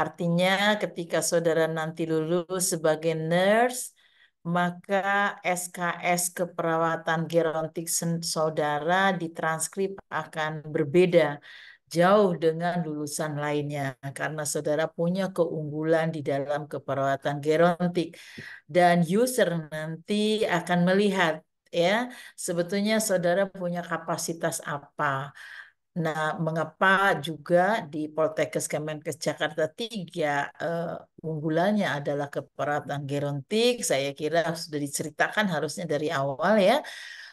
Artinya ketika saudara nanti lulus sebagai nurse, maka SKS keperawatan gerontik saudara ditranskrip akan berbeda jauh dengan lulusan lainnya karena saudara punya keunggulan di dalam keperawatan gerontik dan user nanti akan melihat ya sebetulnya saudara punya kapasitas apa. Nah, mengapa juga di Poltekkes Kemenkes Jakarta 3 unggulannya adalah keperawatan gerontik? Saya kira sudah diceritakan harusnya dari awal ya,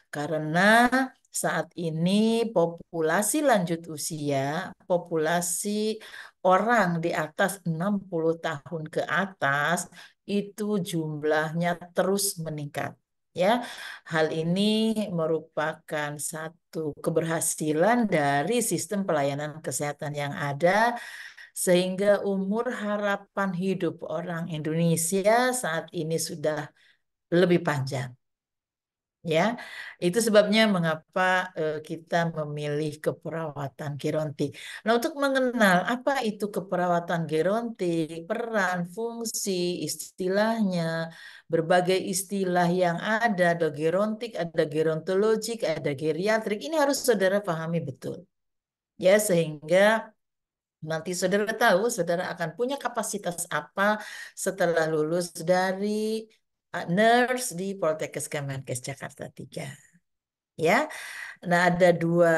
karena saat ini populasi lanjut usia, populasi orang di atas 60 tahun ke atas itu jumlahnya terus meningkat. Ya, hal ini merupakan satu keberhasilan dari sistem pelayanan kesehatan yang ada, sehingga umur harapan hidup orang Indonesia saat ini sudah lebih panjang. Ya, itu sebabnya mengapa kita memilih keperawatan gerontik. Nah, untuk mengenal apa itu keperawatan gerontik, peran, fungsi, istilahnya, berbagai istilah yang ada gerontik, ada gerontologik, ada geriatrik, ini harus saudara pahami betul. Ya, sehingga nanti saudara tahu saudara akan punya kapasitas apa setelah lulus dari nurse di Poltekkes Kemenkes Jakarta 3. Ya, nah ada dua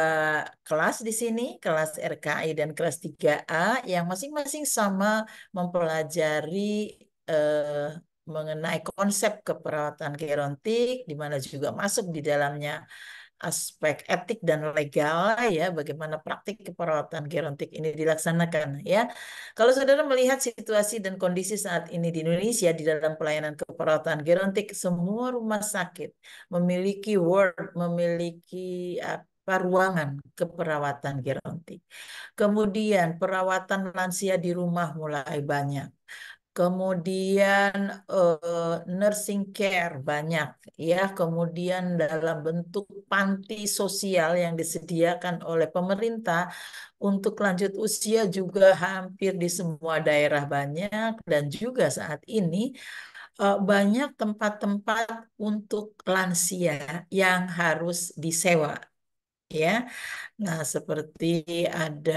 kelas di sini, kelas RKI dan kelas 3A yang masing-masing sama mempelajari eh, mengenai konsep keperawatan gerontik, di mana juga masuk di dalamnya aspek etik dan legal ya, bagaimana praktik keperawatan gerontik ini dilaksanakan ya. Kalau saudara melihat situasi dan kondisi saat ini di Indonesia di dalam pelayanan keperawatan gerontik, semua rumah sakit memiliki memiliki apa ruangan keperawatan gerontik. Kemudian perawatan lansia di rumah mulai banyak. Kemudian nursing care banyak ya, kemudian dalam bentuk panti sosial yang disediakan oleh pemerintah untuk lanjut usia juga hampir di semua daerah banyak dan juga saat ini banyak tempat-tempat untuk lansia yang harus disewa ya. Nah, seperti ada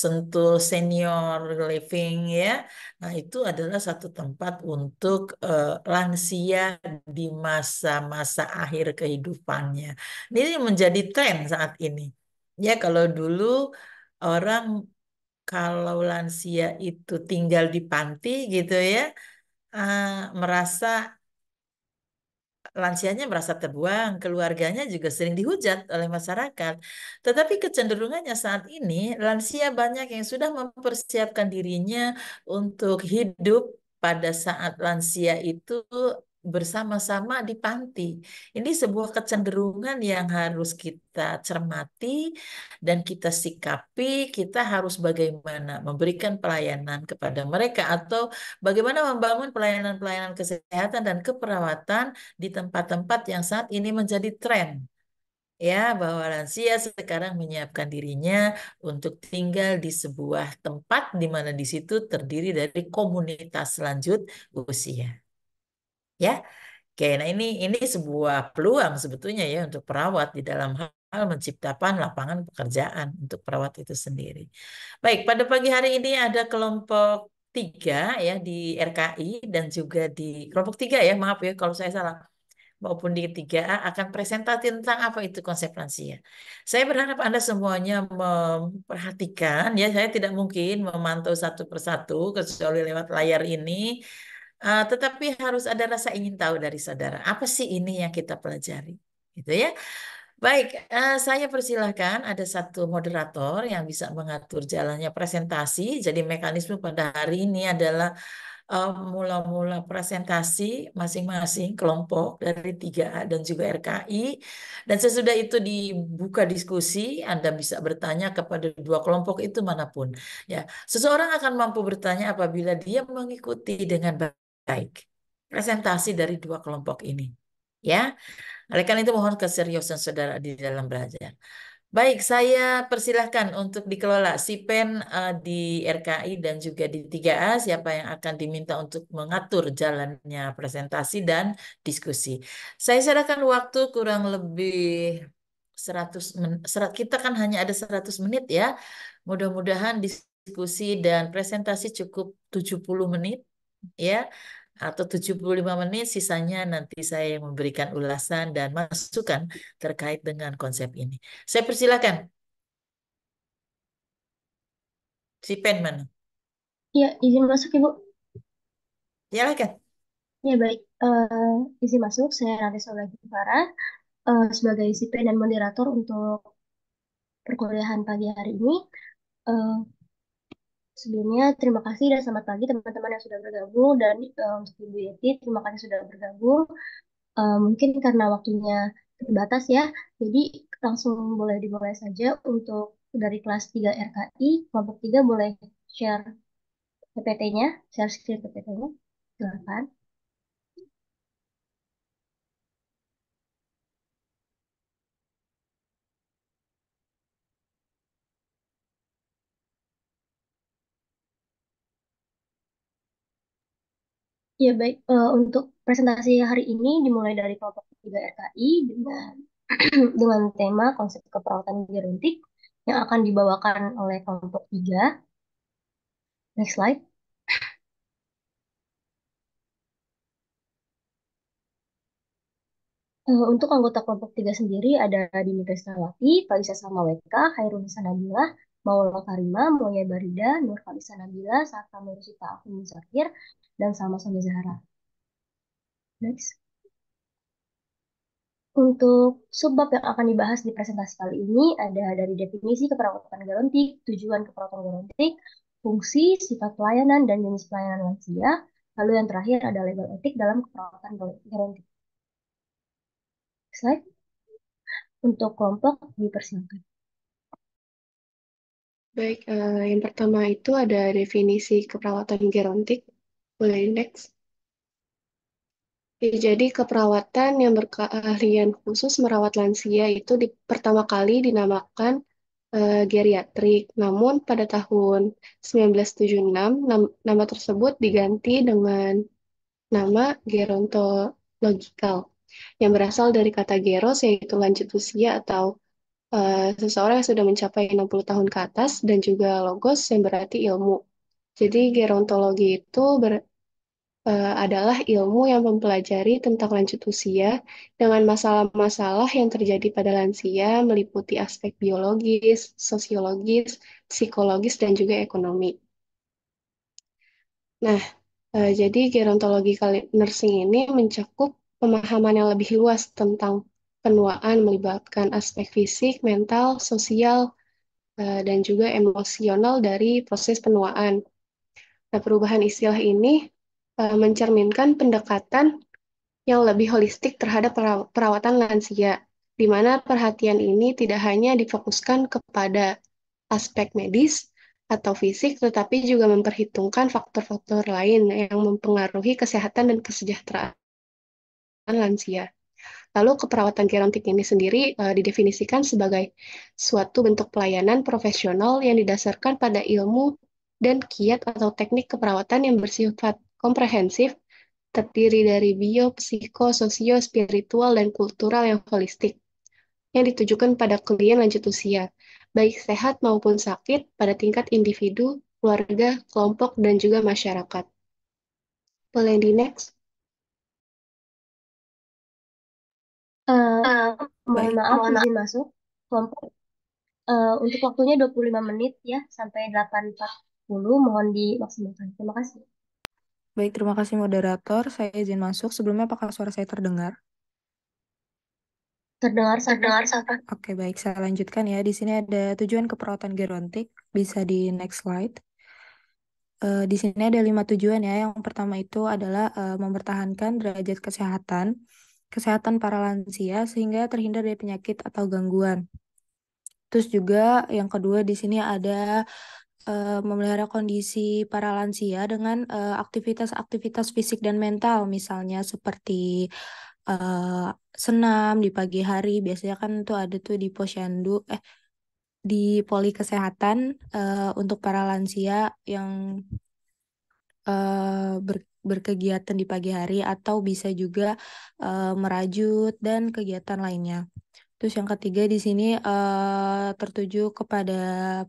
Sentul Senior Living ya. Nah, itu adalah satu tempat untuk lansia di masa-masa akhir kehidupannya. Ini menjadi tren saat ini. Ya, kalau dulu orang kalau lansia itu tinggal di panti gitu ya, eh, merasa lansianya merasa terbuang, keluarganya juga sering dihujat oleh masyarakat. Tetapi kecenderungannya saat ini, lansia banyak yang sudah mempersiapkan dirinya untuk hidup pada saat lansia itu bersama-sama di panti. Ini sebuah kecenderungan yang harus kita cermati dan kita sikapi. Kita harus bagaimana memberikan pelayanan kepada mereka atau bagaimana membangun pelayanan-pelayanan kesehatan dan keperawatan di tempat-tempat yang saat ini menjadi tren. Ya, bahwa lansia sekarang menyiapkan dirinya untuk tinggal di sebuah tempat di mana di situ terdiri dari komunitas lanjut usia. Ya, oke. Nah ini sebuah peluang sebetulnya ya untuk perawat di dalam hal menciptakan lapangan pekerjaan untuk perawat itu sendiri. Baik, pada pagi hari ini ada kelompok 3 ya di RKI dan juga di kelompok 3 ya, maaf ya kalau saya salah maupun di 3A akan presentasi tentang apa itu konsep lansia. Saya berharap Anda semuanya memperhatikan ya, saya tidak mungkin memantau satu persatu kecuali lewat layar ini. Tetapi harus ada rasa ingin tahu dari saudara. Apa sih ini yang kita pelajari? Gitu ya. Baik, saya persilahkan ada satu moderator yang bisa mengatur jalannya presentasi. Jadi mekanisme pada hari ini adalah mula-mula presentasi masing-masing kelompok dari 3A dan juga RKI. Dan sesudah itu dibuka diskusi, Anda bisa bertanya kepada dua kelompok itu manapun. Ya, seseorang akan mampu bertanya apabila dia mengikuti dengan baik presentasi dari dua kelompok ini. Ya, oleh karena itu mohon keseriusan saudara di dalam belajar. Baik, saya persilahkan untuk dikelola SIPEN di RKI dan juga di 3A, siapa yang akan diminta untuk mengatur jalannya presentasi dan diskusi. Saya serahkan waktu kurang lebih 100 menit. Kita kan hanya ada 100 menit ya. Mudah-mudahan diskusi dan presentasi cukup 70 menit ya atau 75 menit, sisanya nanti saya yang memberikan ulasan dan masukan terkait dengan konsep ini. Saya persilakan, si pen mana? Ya, izin masuk Ibu. Silakan. Ya, baik. Izin masuk, saya Rati Solagi Farah, sebagai CP dan moderator untuk perkuliahan pagi hari ini. Eh, Sebelumnya, terima kasih dan selamat pagi teman-teman yang sudah bergabung. Dan untuk Ibu Yeti, terima kasih sudah bergabung. Mungkin karena waktunya terbatas ya, jadi langsung boleh dimulai saja untuk dari kelas 3 RKI, kelompok 3 boleh share PPT-nya, share screen PPT-nya. Silakan. Ya baik, untuk presentasi hari ini dimulai dari kelompok 3 RKI dengan dengan tema konsep keperawatan gerontik yang akan dibawakan oleh kelompok 3. Next slide. Untuk anggota kelompok 3 sendiri ada Dini Krisnawati, Kalisa Samaweka, Hairunisa Nabila, Maula Karima, Moya Barida, Nur Kalisa Nabila, Saka Nursita Afin Zakir, dan Salma Sami Zahra. Next. Untuk subbab yang akan dibahas di presentasi kali ini ada dari definisi keperawatan gerontik, tujuan keperawatan gerontik, fungsi, sifat pelayanan, dan jenis pelayanan lansia. Lalu yang terakhir ada legal etik dalam keperawatan gerontik. Slide. Untuk kelompok dipersilakan. Baik, yang pertama itu ada definisi keperawatan gerontik. Boleh next. Jadi keperawatan yang berkeahlian khusus merawat lansia itu pertama kali dinamakan geriatrik. Namun pada tahun 1976, nama tersebut diganti dengan nama gerontological, yang berasal dari kata geros, yaitu lanjut usia atau seseorang yang sudah mencapai 60 tahun ke atas, dan juga logos yang berarti ilmu. Jadi gerontologi itu adalah ilmu yang mempelajari tentang lanjut usia dengan masalah-masalah yang terjadi pada lansia, meliputi aspek biologis, sosiologis, psikologis, dan juga ekonomi. Nah, jadi gerontological nursing ini mencakup pemahaman yang lebih luas tentang penuaan, melibatkan aspek fisik, mental, sosial, dan juga emosional dari proses penuaan. Nah, perubahan istilah ini mencerminkan pendekatan yang lebih holistik terhadap perawatan lansia, di mana perhatian ini tidak hanya difokuskan kepada aspek medis atau fisik, tetapi juga memperhitungkan faktor-faktor lain yang mempengaruhi kesehatan dan kesejahteraan lansia. Lalu keperawatan gerontik ini sendiri didefinisikan sebagai suatu bentuk pelayanan profesional yang didasarkan pada ilmu dan kiat atau teknik keperawatan yang bersifat komprehensif, terdiri dari bio, psiko, sosio, spiritual, dan kultural yang holistik, yang ditujukan pada klien lanjut usia, baik sehat maupun sakit pada tingkat individu, keluarga, kelompok, dan juga masyarakat. Boleh di next? Eh, Mohon Baik. maaf, izin masuk. Kelompok untuk waktunya 25 menit ya, sampai 8.40. Mohon dimaksimalkan. Terima kasih. Baik, terima kasih moderator. Saya izin masuk. Sebelumnya apakah suara saya terdengar? Terdengar sampai Oke, baik. Saya lanjutkan ya. Di sini ada tujuan keperawatan gerontik. Bisa di next slide. Di sini ada 5 tujuan ya. Yang pertama itu adalah mempertahankan derajat kesehatan para lansia sehingga terhindar dari penyakit atau gangguan. Terus juga yang kedua di sini ada memelihara kondisi para lansia dengan aktivitas-aktivitas fisik dan mental, misalnya seperti senam di pagi hari. Biasanya kan tuh ada tuh di posyandu, di poli kesehatan untuk para lansia yang berkegiatan di pagi hari atau bisa juga merajut dan kegiatan lainnya. Terus yang ketiga di sini tertuju kepada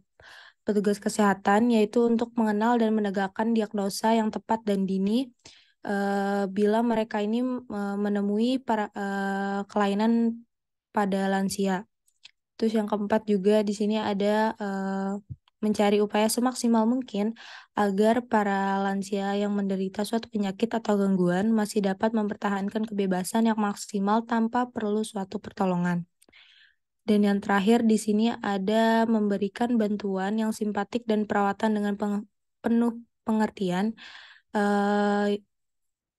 petugas kesehatan yaitu untuk mengenal dan menegakkan diagnosa yang tepat dan dini bila mereka ini menemui para kelainan pada lansia. Terus yang keempat juga di sini ada mencari upaya semaksimal mungkin agar para lansia yang menderita suatu penyakit atau gangguan masih dapat mempertahankan kebebasan yang maksimal tanpa perlu suatu pertolongan. Dan yang terakhir di sini ada memberikan bantuan yang simpatik dan perawatan dengan penuh pengertian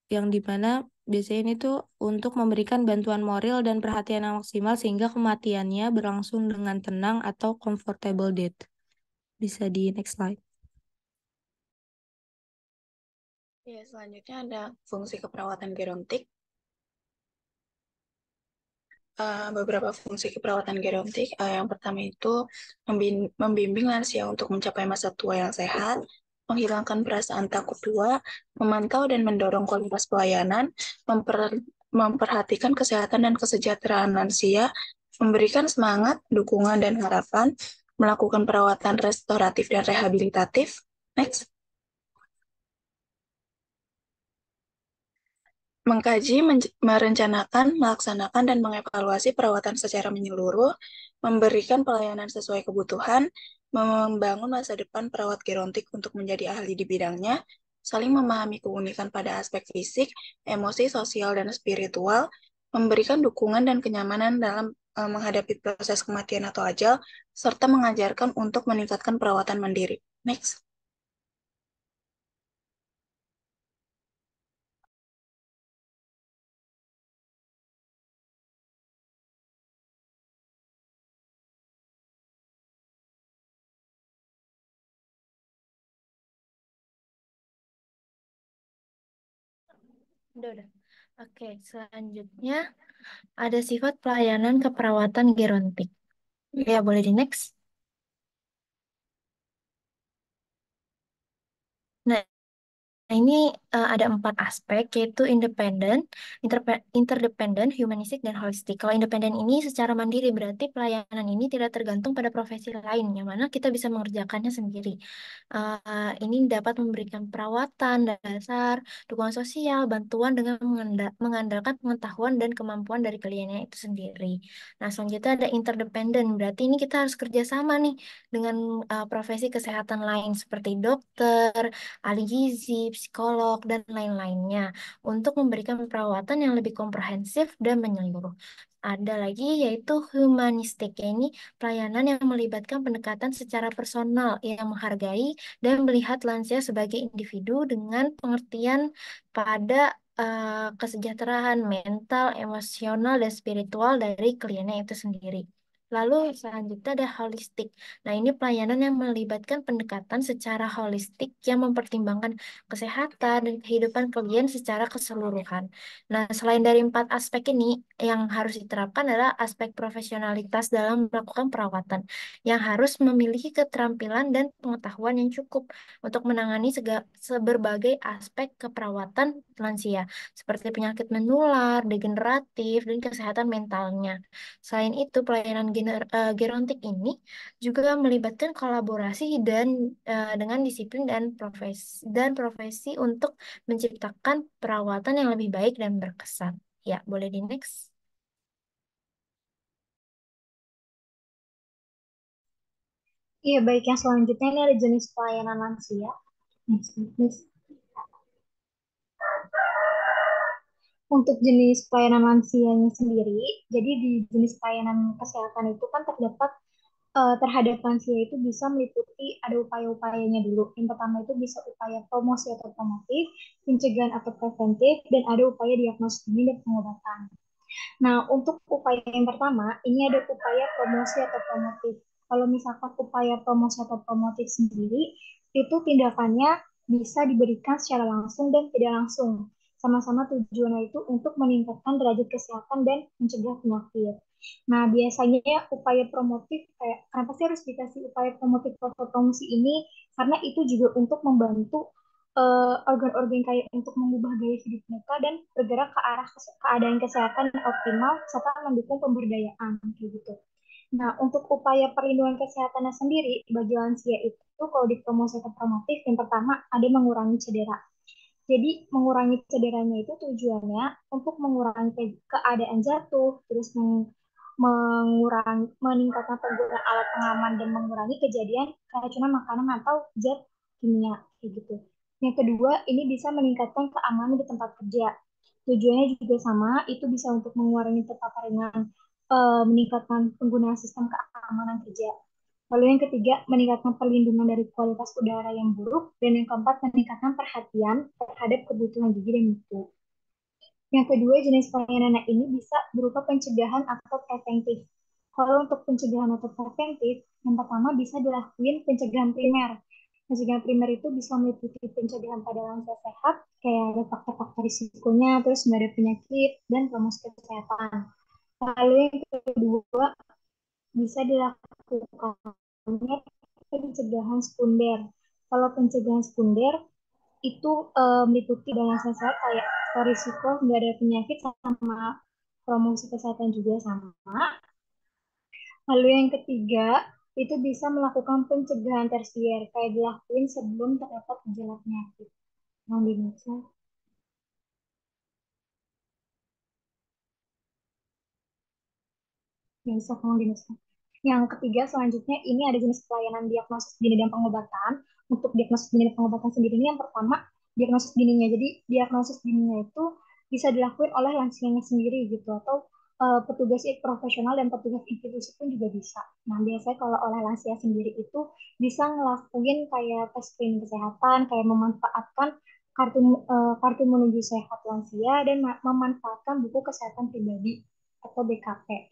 yang dimana biasanya ini tuh untuk memberikan bantuan moral dan perhatian yang maksimal sehingga kematiannya berlangsung dengan tenang atau comfortable death. Bisa di next slide. Ya, selanjutnya ada fungsi keperawatan gerontik. Beberapa fungsi keperawatan gerontik. Yang pertama itu membimbing lansia untuk mencapai masa tua yang sehat, menghilangkan perasaan takut tua, memantau dan mendorong kualitas pelayanan, memperhatikan kesehatan dan kesejahteraan lansia, memberikan semangat, dukungan, dan harapan, melakukan perawatan restoratif dan rehabilitatif. Next. Mengkaji, merencanakan, melaksanakan, dan mengevaluasi perawatan secara menyeluruh, memberikan pelayanan sesuai kebutuhan, membangun masa depan perawat gerontik untuk menjadi ahli di bidangnya, saling memahami keunikan pada aspek fisik, emosi, sosial, dan spiritual, memberikan dukungan dan kenyamanan dalam menghadapi proses kematian atau ajal, serta mengajarkan untuk meningkatkan perawatan mandiri. Next. Udah. Oke, selanjutnya ada sifat pelayanan keperawatan gerontik. Ya, boleh di next. Nah, ini ada 4 aspek, yaitu independen, interdependen, humanistik, dan holistik. Kalau independen ini secara mandiri, berarti pelayanan ini tidak tergantung pada profesi lain, yang mana kita bisa mengerjakannya sendiri. Ini dapat memberikan perawatan dasar, dukungan sosial, bantuan dengan mengandalkan pengetahuan dan kemampuan dari kliennya itu sendiri. Nah, selanjutnya ada interdependen, berarti ini kita harus kerjasama nih dengan profesi kesehatan lain seperti dokter, ahli gizi, psikolog, dan lain-lainnya untuk memberikan perawatan yang lebih komprehensif dan menyeluruh. Ada lagi yaitu humanistik, ini pelayanan yang melibatkan pendekatan secara personal yang menghargai dan melihat lansia sebagai individu dengan pengertian pada kesejahteraan mental, emosional, dan spiritual dari kliennya itu sendiri. Lalu selanjutnya ada holistik. Nah, ini pelayanan yang melibatkan pendekatan secara holistik yang mempertimbangkan kesehatan dan kehidupan klien secara keseluruhan. Nah, selain dari 4 aspek ini, yang harus diterapkan adalah aspek profesionalitas dalam melakukan perawatan, yang harus memiliki keterampilan dan pengetahuan yang cukup untuk menangani berbagai aspek keperawatan lansia, seperti penyakit menular, degeneratif, dan kesehatan mentalnya. Selain itu, pelayanan gerontik ini juga melibatkan kolaborasi dengan disiplin dan profesi untuk menciptakan perawatan yang lebih baik dan berkesan. Ya, boleh di next. Iya, baik. Yang selanjutnya ini ada jenis pelayanan lansia. Next, please. Untuk jenis pelayanan lansianya sendiri, jadi di jenis pelayanan kesehatan itu kan terdapat terhadap lansia itu bisa meliputi ada upaya-upayanya dulu. Yang pertama itu bisa upaya promosi atau promotif, pencegahan atau preventif, dan ada upaya diagnosis dini dan pengobatan. Nah, untuk upaya yang pertama, ini ada upaya promosi atau promotif. Kalau misalkan upaya promosi atau promotif sendiri, itu tindakannya bisa diberikan secara langsung dan tidak langsung. Sama-sama tujuannya itu untuk meningkatkan derajat kesehatan dan mencegah penyakit. Nah, biasanya upaya promotif kayak kenapa sih harus dikasih upaya promotif atau promosi ini? Karena itu juga untuk membantu organ-organ kayak untuk mengubah gaya hidup mereka dan bergerak ke arah keadaan kesehatan yang optimal serta mendukung pemberdayaan kayak gitu. Nah, untuk upaya perlindungan kesehatannya sendiri bagi lansia itu kalau dipromosikan promotif, yang pertama ada mengurangi cedera. Jadi mengurangi cederanya itu tujuannya untuk mengurangi keadaan jatuh, terus mengurangi meningkatkan penggunaan alat pengaman dan mengurangi kejadian keracunan makanan atau zat kimia kayak gitu. Yang kedua, ini bisa meningkatkan keamanan di tempat kerja. Tujuannya juga sama, itu bisa untuk mengurangi terpaparan meningkatkan penggunaan sistem keamanan kerja. Lalu yang ketiga, meningkatkan perlindungan dari kualitas udara yang buruk. Dan yang keempat, meningkatkan perhatian terhadap kebutuhan gizi dan mutu. Yang kedua, jenis pelayanan ini bisa berupa pencegahan atau preventif. Kalau untuk pencegahan atau preventif, yang pertama bisa dilakukan pencegahan primer. Pencegahan primer itu bisa meliputi pencegahan pada lansia sehat, kayak ada faktor-faktor risikonya, terus nggak ada penyakit, dan promosi kesehatan. Lalu yang kedua, bisa dilakukannya pencegahan sekunder. Kalau pencegahan sekunder itu meliputi dalam sehat kayak risiko nggak ada penyakit sama promosi kesehatan juga sama. Lalu yang ketiga itu bisa melakukan pencegahan tersier kayak dilakuin sebelum terdapat gejala penyakit. Mau dibaca? Yang bisa kamu dibaca. Yang ketiga selanjutnya ini ada jenis pelayanan diagnosis dini dan pengobatan. Untuk diagnosis dini dan pengobatan sendiri ini yang pertama diagnosis dininya. Jadi diagnosis dininya itu bisa dilakukan oleh lansianya sendiri gitu atau petugas profesional dan petugas institusi pun juga bisa. Nah, biasanya kalau oleh lansia sendiri itu bisa ngelakuin kayak tes screening kesehatan, kayak memanfaatkan kartu menuju sehat lansia dan memanfaatkan buku kesehatan pribadi atau BKP.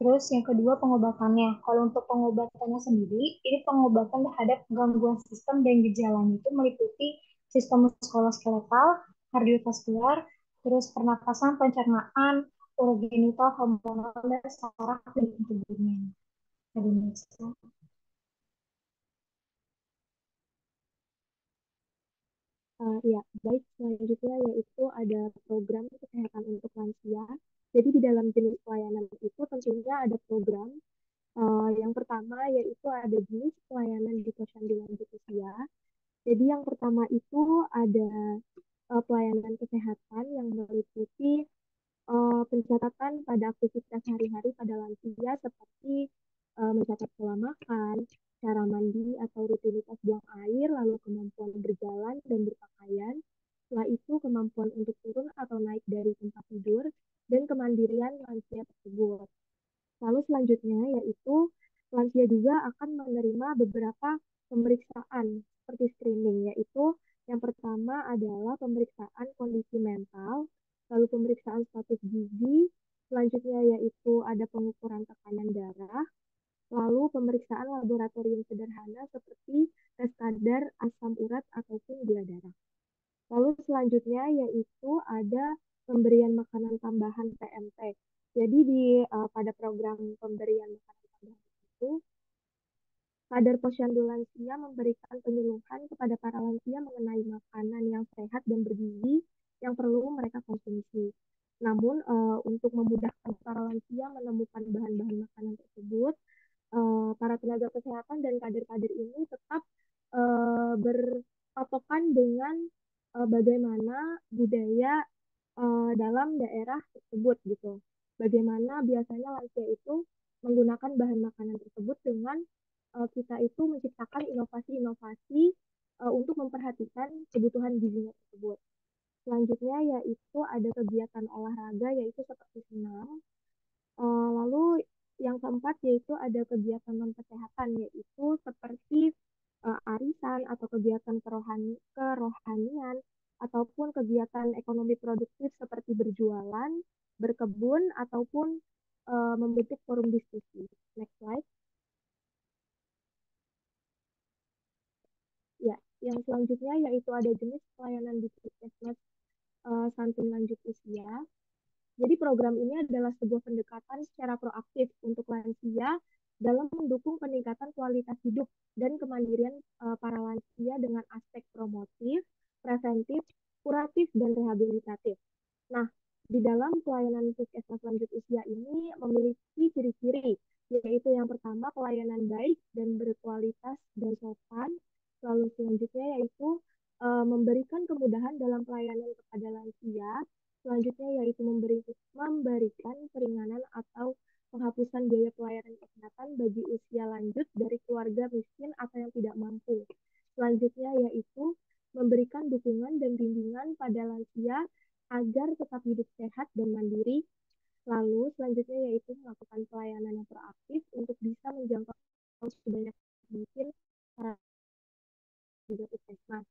Terus yang kedua pengobatannya. Kalau untuk pengobatannya sendiri, ini pengobatan terhadap gangguan sistem dan gejalanya itu meliputi sistem muskuloskeletal, kardiovaskular, terus pernapasan, pencernaan, urogenital, hormonal, dan saraf dan tubuhnya. Tadi Ya, baik. Selanjutnya yaitu ada program kesehatan untuk lansia. Jadi di dalam jenis pelayanan itu tentunya ada program. Yang pertama yaitu ada jenis pelayanan di posyandu lanjut usia. Jadi yang pertama itu ada pelayanan kesehatan yang meliputi pencatatan pada aktivitas sehari-hari pada lansia seperti mencatat pola makan, cara mandi atau rutinitas buang air, lalu kemampuan berjalan dan berpakaian. Setelah itu kemampuan untuk turun atau naik dari tempat tidur dan kemandirian lansia tersebut. Lalu selanjutnya yaitu lansia juga akan menerima beberapa pemeriksaan seperti screening, yaitu yang pertama adalah pemeriksaan kondisi mental, lalu pemeriksaan status gizi, selanjutnya yaitu ada pengukuran tekanan darah, lalu pemeriksaan laboratorium sederhana seperti tes kadar asam urat ataupun gula darah. Lalu selanjutnya yaitu ada pemberian makanan tambahan PMT. Jadi pada program pemberian makanan tambahan itu, Kadar Posyandu Lansia memberikan penyuluhan kepada para lansia mengenai makanan yang sehat dan bergizi yang perlu mereka konsumsi. Namun, untuk memudahkan para lansia menemukan bahan-bahan makanan tersebut, para tenaga kesehatan dan kader-kader ini tetap berpatokan dengan bagaimana budaya dalam daerah tersebut gitu. Bagaimana biasanya lansia itu menggunakan bahan makanan tersebut dengan kita itu menciptakan inovasi-inovasi untuk memperhatikan kebutuhan gizinya tersebut. Selanjutnya yaitu ada kegiatan olahraga yaitu seperti senam. Lalu yang keempat yaitu ada kegiatan non kesehatan yaitu seperti arisan atau kegiatan kerohanian ataupun kegiatan ekonomi produktif seperti berjualan, berkebun ataupun membentuk forum diskusi. Next slide. Ya, yang selanjutnya yaitu ada jenis pelayanan di puskesmas santun lanjut usia. Jadi program ini adalah sebuah pendekatan secara proaktif untuk lansia dalam mendukung peningkatan kualitas hidup dan kemandirian para lansia dengan aspek promotif, preventif, kuratif, dan rehabilitatif. Nah, di dalam pelayanan puskesmas lanjut usia ini memiliki ciri-ciri, yaitu yang pertama pelayanan baik dan berkualitas dan sopan. Lalu selanjutnya yaitu memberikan kemudahan dalam pelayanan kepada lansia. Selanjutnya yaitu memberikan keringanan atau penghapusan biaya pelayanan kesehatan bagi usia lanjut dari keluarga miskin atau yang tidak mampu. Selanjutnya yaitu memberikan dukungan dan bimbingan pada lansia agar tetap hidup sehat dan mandiri. Lalu selanjutnya yaitu melakukan pelayanan yang proaktif untuk bisa menjangkau sebanyak mungkin para pekerja puskesmas.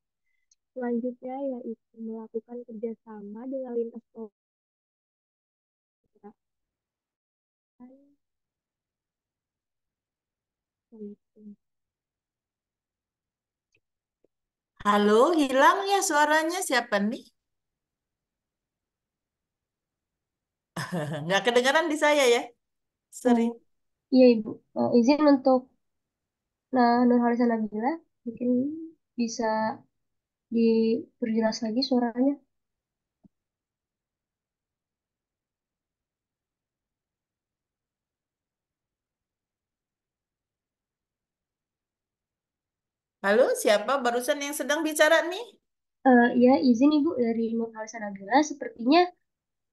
Selanjutnya yaitu melakukan kerjasama dengan lintas program. Halo, hilang ya suaranya siapa nih? Nggak kedengaran di saya ya? Sorry. Iya Ibu, izin untuk Nurhaliza Nabila, mungkin bisa diperjelas lagi suaranya. Halo, siapa barusan yang sedang bicara nih? Ya, izin Ibu dari Nurhaliza Nabila, sepertinya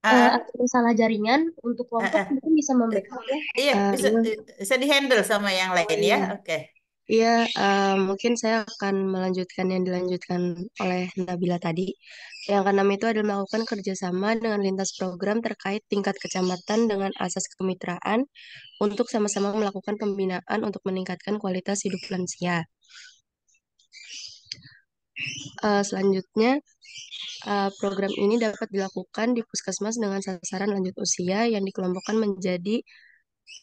Ah, ada masalah jaringan untuk ah, kelompok ah. mungkin bisa membackup ya. Iya, bisa Iya, bisa dihandle sama yang lain ya. iya. Oke. Iya, mungkin saya akan melanjutkan yang dilanjutkan oleh Nabila tadi. Yang keenam itu adalah melakukan kerjasama dengan lintas program terkait tingkat kecamatan dengan asas kemitraan untuk sama-sama melakukan pembinaan untuk meningkatkan kualitas hidup lansia. Selanjutnya, program ini dapat dilakukan di puskesmas dengan sasaran lanjut usia yang dikelompokkan menjadi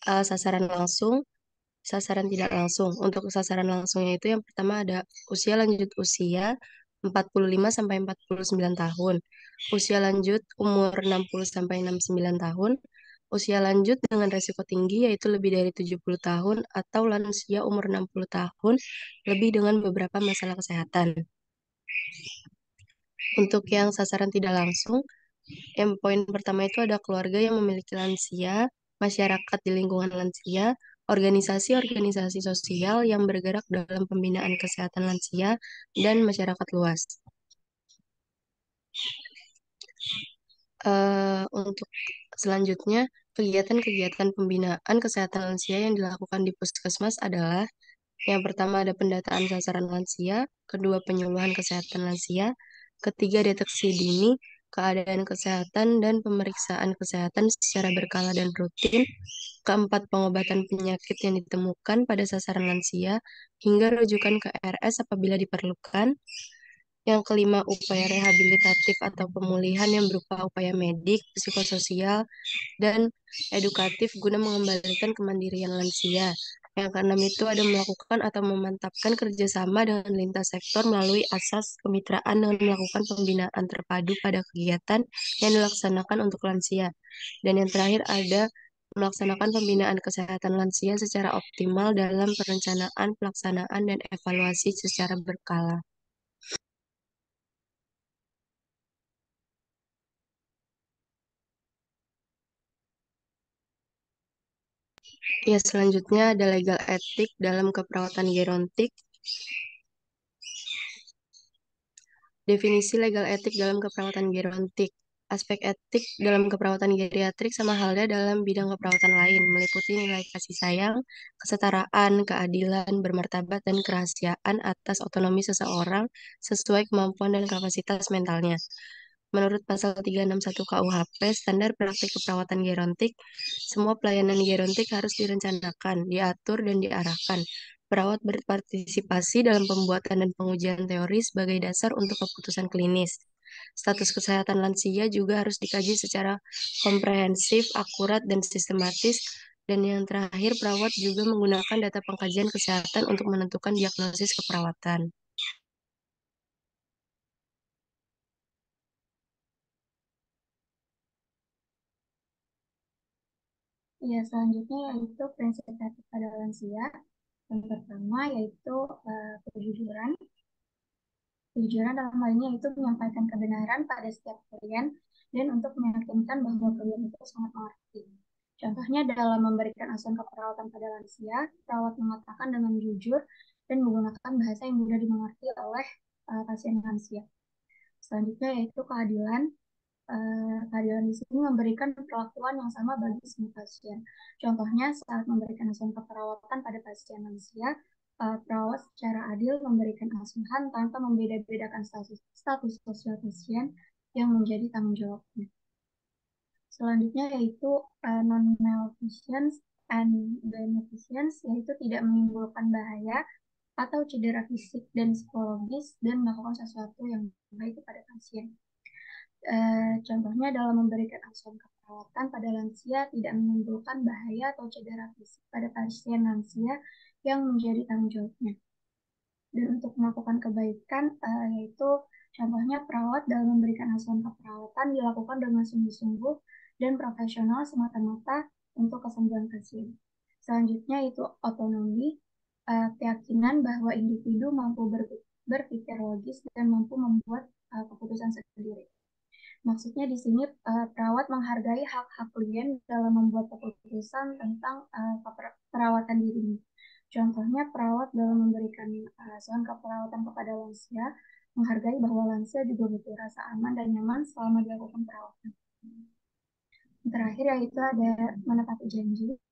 sasaran langsung, sasaran tidak langsung. Untuk sasaran langsungnya itu yang pertama ada usia lanjut usia 45 sampai 49 tahun, usia lanjut umur 60 sampai 69 tahun, usia lanjut dengan resiko tinggi yaitu lebih dari 70 tahun atau lansia umur 60 tahun lebih dengan beberapa masalah kesehatan. Untuk yang sasaran tidak langsung, yang poin pertama itu ada keluarga yang memiliki lansia, masyarakat di lingkungan lansia, organisasi-organisasi sosial yang bergerak dalam pembinaan kesehatan lansia, dan masyarakat luas. Untuk selanjutnya, kegiatan-kegiatan pembinaan kesehatan lansia yang dilakukan di puskesmas adalah yang pertama ada pendataan sasaran lansia, kedua penyuluhan kesehatan lansia, ketiga deteksi dini, keadaan kesehatan dan pemeriksaan kesehatan secara berkala dan rutin, keempat pengobatan penyakit yang ditemukan pada sasaran lansia, hingga rujukan ke RS apabila diperlukan. Yang kelima, upaya rehabilitatif atau pemulihan yang berupa upaya medik, psikososial, dan edukatif guna mengembalikan kemandirian lansia. Yang keenam itu ada melakukan atau memantapkan kerjasama dengan lintas sektor melalui asas kemitraan dengan melakukan pembinaan terpadu pada kegiatan yang dilaksanakan untuk lansia. Dan yang terakhir ada melaksanakan pembinaan kesehatan lansia secara optimal dalam perencanaan, pelaksanaan, dan evaluasi secara berkala. Ya, selanjutnya ada legal etik dalam keperawatan gerontik. Definisi legal etik dalam keperawatan gerontik. Aspek etik dalam keperawatan geriatrik sama halnya dalam bidang keperawatan lain, meliputi nilai kasih sayang, kesetaraan, keadilan, bermartabat, dan kerahasiaan atas otonomi seseorang sesuai kemampuan dan kapasitas mentalnya. Menurut pasal 361 KUHP, standar praktik keperawatan gerontik, semua pelayanan gerontik harus direncanakan, diatur, dan diarahkan. Perawat berpartisipasi dalam pembuatan dan pengujian teori sebagai dasar untuk keputusan klinis. Status kesehatan lansia juga harus dikaji secara komprehensif, akurat, dan sistematis. Dan yang terakhir, perawat juga menggunakan data pengkajian kesehatan untuk menentukan diagnosis keperawatan. Ya, selanjutnya yaitu prinsip etik pada lansia. Yang pertama yaitu kejujuran. Kejujuran dalam hal ini yaitu menyampaikan kebenaran pada setiap klien dan untuk meyakinkan bahwa klien itu sangat mengerti. Contohnya dalam memberikan asuhan keperawatan pada lansia, perawat mengatakan dengan jujur dan menggunakan bahasa yang mudah dimengerti oleh pasien lansia. Selanjutnya yaitu keadilan. Keadilan di sini memberikan perlakuan yang sama bagi semua pasien. Contohnya saat memberikan asuhan keperawatan pada pasien lansia, perawat secara adil memberikan asuhan tanpa membeda-bedakan status sosial pasien yang menjadi tanggung jawabnya. Selanjutnya yaitu non-malfeasance and beneficence, yaitu tidak menimbulkan bahaya atau cedera fisik dan psikologis dan melakukan sesuatu yang baik kepada pasien. Contohnya dalam memberikan asuhan keperawatan pada lansia tidak menimbulkan bahaya atau cedera fisik pada pasien lansia yang menjadi tanggung jawabnya. Dan untuk melakukan kebaikan yaitu contohnya perawat dalam memberikan asuhan keperawatan dilakukan dengan sungguh-sungguh dan profesional semata-mata untuk kesembuhan pasien. Selanjutnya itu otonomi, keyakinan bahwa individu mampu berpikir logis dan mampu membuat keputusan sendiri. Maksudnya di sini perawat menghargai hak-hak klien dalam membuat keputusan tentang perawatan dirinya. Contohnya perawat dalam memberikan asuhan keperawatan kepada lansia menghargai bahwa lansia juga butuh rasa aman dan nyaman selama dilakukan perawatan. Terakhir yaitu ada menepati janji,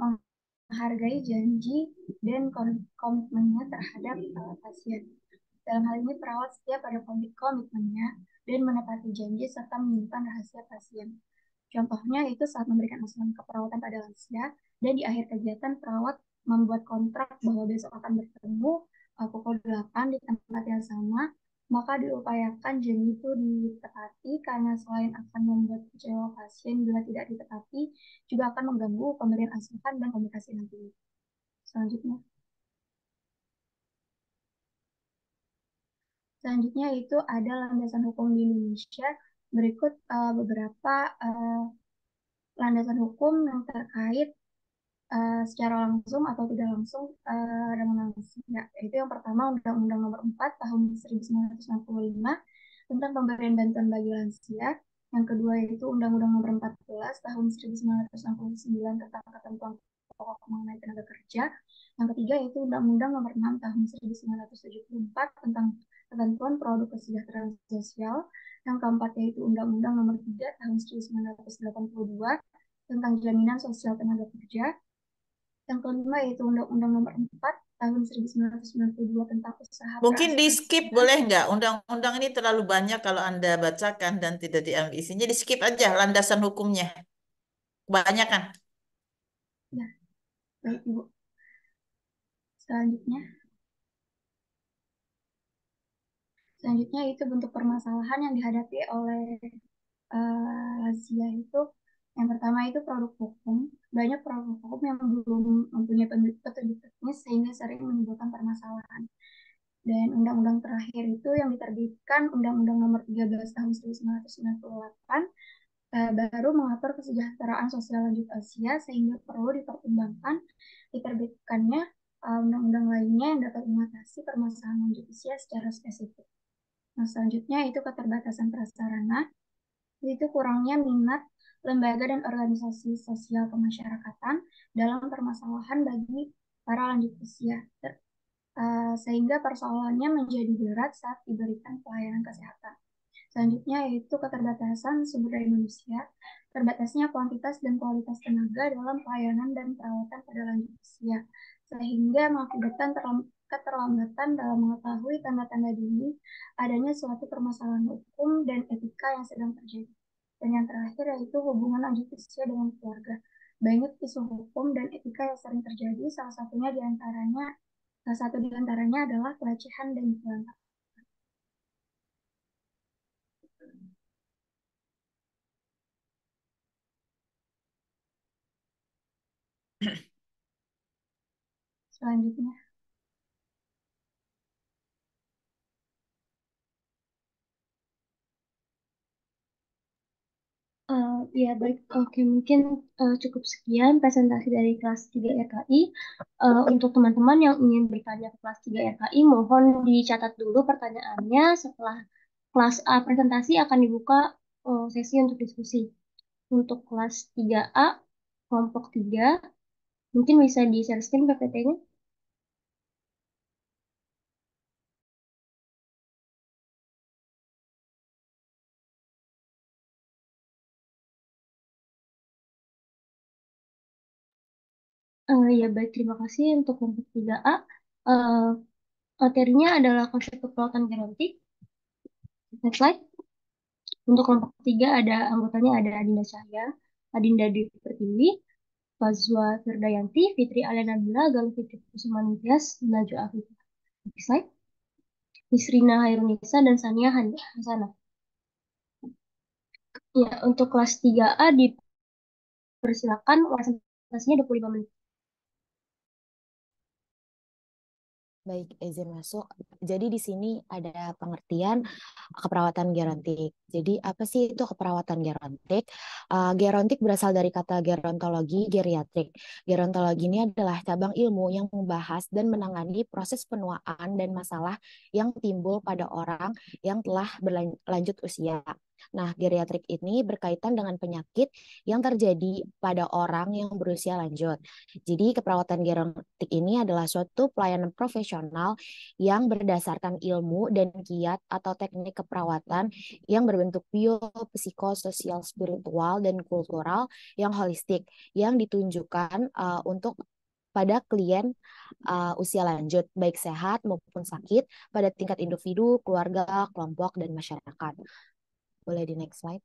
menghargai janji dan komitmennya terhadap pasien. Dalam hal ini perawat setia pada komitmennya dan menepati janji serta menyimpan rahasia pasien. Contohnya itu saat memberikan asuhan keperawatan pada lansia dan di akhir kegiatan perawat membuat kontrak bahwa besok akan bertemu pukul 8 di tempat yang sama, maka diupayakan janji itu ditepati karena selain akan membuat kecewa pasien bila tidak ditepati, juga akan mengganggu pemberian asuhan dan komunikasi nanti. Selanjutnya. Selanjutnya itu ada landasan hukum di Indonesia. Berikut beberapa landasan hukum yang terkait secara langsung atau tidak langsung dengan lansia. Yaitu yang pertama Undang-Undang Nomor 4 Tahun 1965 tentang pemberian bantuan bagi lansia. Yang kedua yaitu Undang-Undang Nomor 14 Tahun 1969 tentang ketentuan pokok mengenai tenaga kerja. Yang ketiga yaitu Undang-Undang Nomor 6 Tahun 1974 tentang ketentuan produk kesejahteraan sosial. Yang keempat yaitu Undang-Undang Nomor 3 Tahun 1982 tentang jaminan sosial tenaga kerja. Yang kelima yaitu Undang-Undang Nomor 4 Tahun 1992 tentang usaha. Mungkin di skip boleh nggak? Undang-undang ini terlalu banyak kalau Anda bacakan dan tidak diambil isinya. Jadi skip aja landasan hukumnya. Kebanyakan. Ya, baik Ibu. Selanjutnya itu bentuk permasalahan yang dihadapi oleh lansia itu yang pertama itu produk hukum. Banyak produk hukum yang belum mempunyai petunjuk teknis sehingga sering menimbulkan permasalahan. Dan undang-undang terakhir itu yang diterbitkan Undang-Undang Nomor 13 Tahun 1998 baru mengatur kesejahteraan sosial lanjut usia sehingga perlu dipertimbangkan diterbitkannya undang-undang lainnya yang dapat mengatasi permasalahan lanjut usia secara spesifik. Nah, selanjutnya itu keterbatasan prasarana, yaitu kurangnya minat lembaga dan organisasi sosial kemasyarakatan dalam permasalahan bagi para lanjut usia, sehingga persoalannya menjadi berat saat diberikan pelayanan kesehatan. Selanjutnya yaitu keterbatasan sumber daya manusia, terbatasnya kuantitas dan kualitas tenaga dalam pelayanan dan perawatan pada lanjut usia, sehingga mengakibatkan keterlambatan dalam mengetahui tanda-tanda dini adanya suatu permasalahan hukum dan etika yang sedang terjadi. Dan yang terakhir yaitu hubungan lanjut usia dengan keluarga. Banyak isu hukum dan etika yang sering terjadi, salah satu diantaranya adalah pelecehan dan penelantaran. Selanjutnya. Ya, baik. Oke, mungkin cukup sekian presentasi dari kelas 3 RKI. Untuk teman-teman yang ingin bertanya ke kelas 3 RKI, mohon dicatat dulu pertanyaannya. Setelah kelas A presentasi akan dibuka sesi untuk diskusi. Untuk kelas 3A, kelompok 3, mungkin bisa di-share screen PPT-nya. Ya, baik. Terima kasih untuk kelompok 3A. Eh, Materinya adalah konsep kepelautan genetik. Next slide. Untuk kelompok 3 ada anggotanya ada Adinda Cahya, Adinda Dwi Pertiwi, Fazwa Firdayanti, Fitri Alena Bila, Galuh Fitri Kusuma Ningtyas, Najwa Afifah. Next slide. Nisrina Hairunisa dan Sania Hasanah. Ya, untuk kelas 3A dipersilakan presentasinya 25 menit. Baik, izin masuk. Jadi di sini ada pengertian keperawatan gerontik. Jadi apa sih itu keperawatan gerontik? Gerontik berasal dari kata gerontologi geriatrik. Gerontologi ini adalah cabang ilmu yang membahas dan menangani proses penuaan dan masalah yang timbul pada orang yang telah berlanjut usia. Nah, geriatrik ini berkaitan dengan penyakit yang terjadi pada orang yang berusia lanjut. Jadi keperawatan gerontik ini adalah suatu pelayanan profesional yang berdasarkan ilmu dan kiat atau teknik keperawatan yang berbentuk bio, psikososial, spiritual, dan kultural yang holistik yang ditunjukkan untuk pada klien usia lanjut, baik sehat maupun sakit, pada tingkat individu, keluarga, kelompok, dan masyarakat. Boleh di next slide.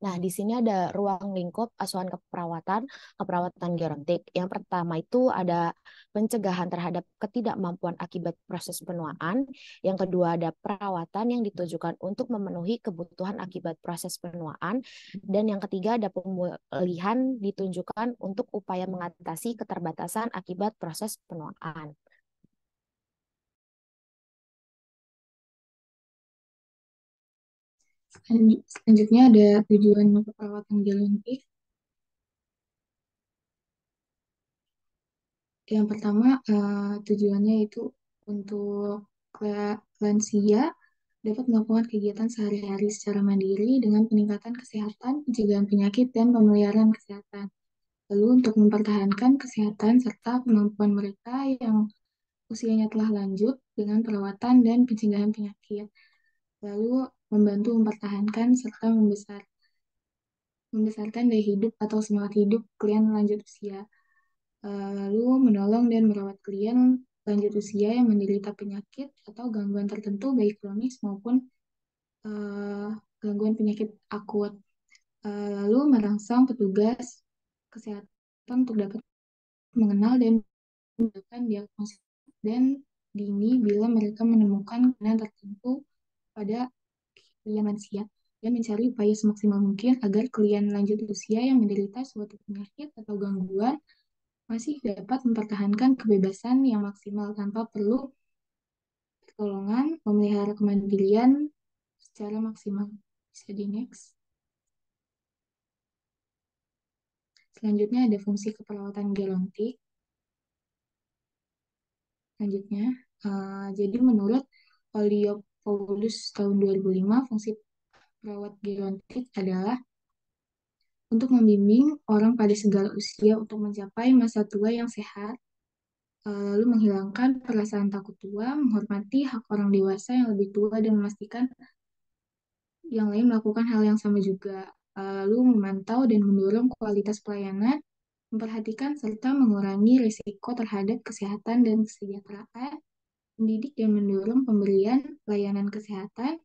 Nah, di sini ada ruang lingkup asuhan keperawatan gerontik. Yang pertama itu ada pencegahan terhadap ketidakmampuan akibat proses penuaan. Yang kedua ada perawatan yang ditujukan untuk memenuhi kebutuhan akibat proses penuaan. Dan yang ketiga ada pemulihan ditunjukkan untuk upaya mengatasi keterbatasan akibat proses penuaan. Selanjutnya ada tujuan keperawatan gerontik. Yang pertama, tujuannya itu untuk lansia dapat melakukan kegiatan sehari-hari secara mandiri dengan peningkatan kesehatan, pencegahan penyakit, dan pemeliharaan kesehatan. Lalu untuk mempertahankan kesehatan serta kemampuan mereka yang usianya telah lanjut dengan perawatan dan pencegahan penyakit. Lalu membantu mempertahankan serta membesarkan daya hidup atau semangat hidup klien lanjut usia. Lalu menolong dan merawat klien lanjut usia yang menderita penyakit atau gangguan tertentu baik kronis maupun gangguan penyakit akut. Lalu merangsang petugas kesehatan untuk dapat mengenal dan melakukan diagnosis dan dini bila mereka menemukan kelainan tertentu pada klien lansia dan mencari upaya semaksimal mungkin agar klien lanjut usia yang menderita suatu penyakit atau gangguan masih dapat mempertahankan kebebasan yang maksimal tanpa perlu pertolongan memelihara kemandirian secara maksimal. Bisa di next. Selanjutnya ada fungsi keperawatan gerontik. Selanjutnya, jadi menurut Oliopoulos tahun 2005, fungsi perawat gerontik adalah untuk membimbing orang pada segala usia untuk mencapai masa tua yang sehat, lalu menghilangkan perasaan takut tua, menghormati hak orang dewasa yang lebih tua, dan memastikan yang lain melakukan hal yang sama juga, lalu memantau dan mendorong kualitas pelayanan, memperhatikan serta mengurangi risiko terhadap kesehatan dan kesejahteraan, mendidik dan mendorong pemberian layanan kesehatan,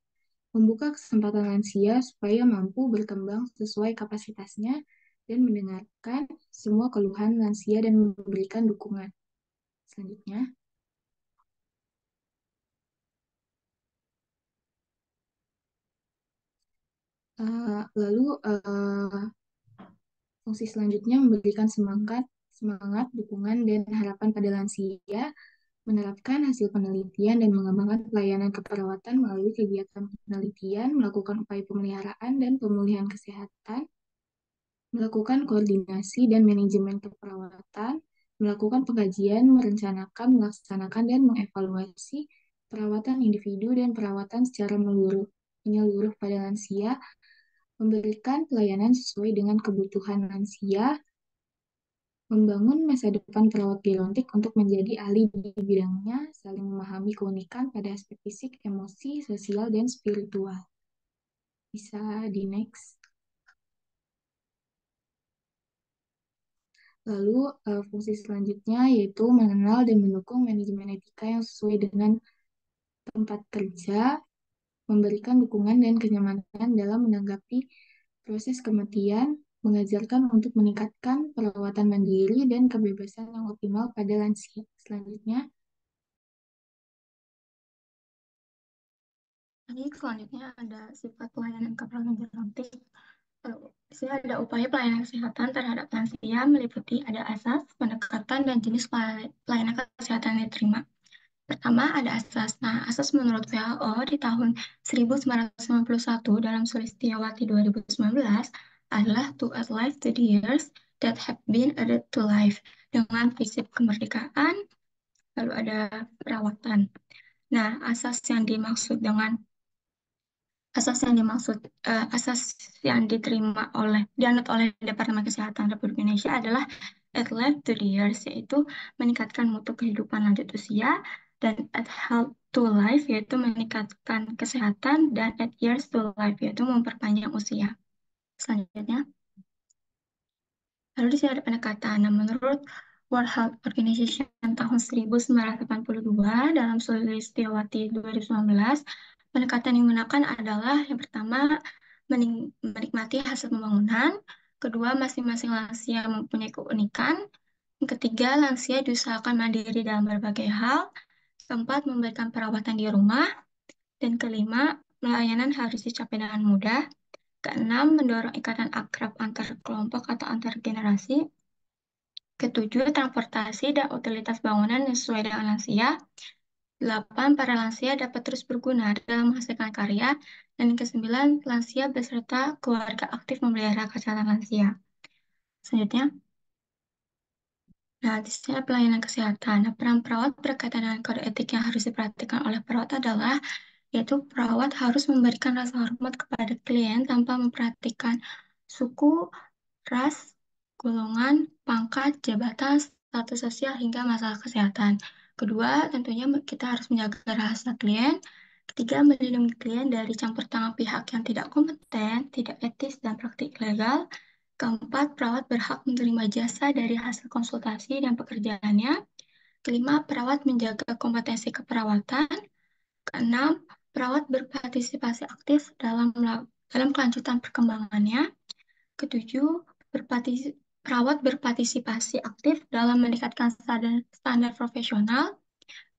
membuka kesempatan lansia supaya mampu berkembang sesuai kapasitasnya, dan mendengarkan semua keluhan lansia dan memberikan dukungan. Selanjutnya, lalu fungsi selanjutnya memberikan semangat, dukungan, dan harapan pada lansia menerapkan hasil penelitian dan mengembangkan pelayanan keperawatan melalui kegiatan penelitian, melakukan upaya pemeliharaan dan pemulihan kesehatan, melakukan koordinasi dan manajemen keperawatan, melakukan pengkajian, merencanakan, melaksanakan, dan mengevaluasi perawatan individu dan perawatan secara menyeluruh pada lansia, memberikan pelayanan sesuai dengan kebutuhan lansia, membangun masa depan perawat gerontik untuk menjadi ahli di bidangnya, saling memahami keunikan pada aspek fisik, emosi, sosial, dan spiritual. Bisa di next. Lalu fungsi selanjutnya yaitu mengenal dan mendukung manajemen etika yang sesuai dengan tempat kerja, memberikan dukungan dan kenyamanan dalam menanggapi proses kematian, mengajarkan untuk meningkatkan perawatan mandiri dan kebebasan yang optimal pada lansia. Selanjutnya, selanjutnya ada sifat pelayanan keperawatan gerontik. Di sini ada upaya pelayanan kesehatan terhadap lansia meliputi ada asas, pendekatan, dan jenis pelayanan kesehatan yang diterima. Pertama ada asas. Nah, asas menurut WHO di tahun 1991 dalam Sulistiawati 2019 adalah to outlive the years that have been added to life dengan prinsip kemerdekaan, lalu ada perawatan. Nah, asas yang dimaksud yang diterima dianut oleh Departemen Kesehatan Republik Indonesia adalah at life to the years, yaitu meningkatkan mutu kehidupan lanjut usia, dan at health to life, yaitu meningkatkan kesehatan, dan at years to life, yaitu memperpanjang usia. Selanjutnya, lalu di sini ada pendekatan. Nah, menurut World Health Organization tahun 1982 dalam Sulistiawati 2019, pendekatan yang digunakan adalah yang pertama menikmati hasil pembangunan, kedua masing-masing lansia mempunyai keunikan, yang ketiga lansia diusahakan mandiri dalam berbagai hal, keempat memberikan perawatan di rumah, dan kelima pelayanan harus dicapai dengan mudah, keenam mendorong ikatan akrab antar kelompok atau antar generasi, ketujuh transportasi dan utilitas bangunan yang sesuai dengan lansia, 8. Para lansia dapat terus berguna dalam menghasilkan karya. Dan ke-9, lansia beserta keluarga aktif memelihara kesehatan lansia. Selanjutnya, nah, di sini pelayanan kesehatan. Nah, peran perawat berkaitan dengan kode etik yang harus diperhatikan oleh perawat adalah, yaitu perawat harus memberikan rasa hormat kepada klien tanpa memperhatikan suku, ras, golongan, pangkat, jabatan, status sosial, hingga masalah kesehatan. Kedua, tentunya kita harus menjaga rahasia klien. Ketiga, melindungi klien dari campur tangan pihak yang tidak kompeten, tidak etis, dan praktik ilegal. Keempat, perawat berhak menerima jasa dari hasil konsultasi dan pekerjaannya. Kelima, perawat menjaga kompetensi keperawatan. Keenam, perawat berpartisipasi aktif dalam kelanjutan perkembangannya. Ketujuh, perawat berpartisipasi aktif dalam meningkatkan standar profesional.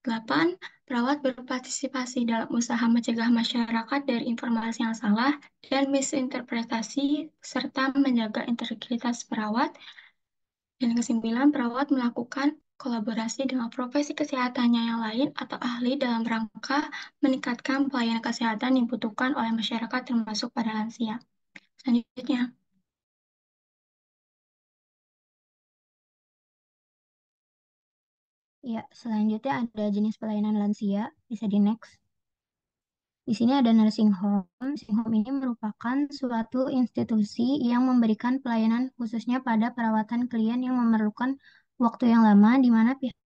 8. Perawat berpartisipasi dalam usaha mencegah masyarakat dari informasi yang salah dan misinterpretasi, serta menjaga integritas perawat. Dan ke-9, perawat melakukan kolaborasi dengan profesi kesehatannya yang lain atau ahli dalam rangka meningkatkan pelayanan kesehatan yang dibutuhkan oleh masyarakat termasuk pada lansia. Selanjutnya, Ya, selanjutnya ada jenis pelayanan lansia, bisa di next. Di sini ada nursing home. Nursing home ini merupakan suatu institusi yang memberikan pelayanan khususnya pada perawatan klien yang memerlukan waktu yang lama, di mana pihak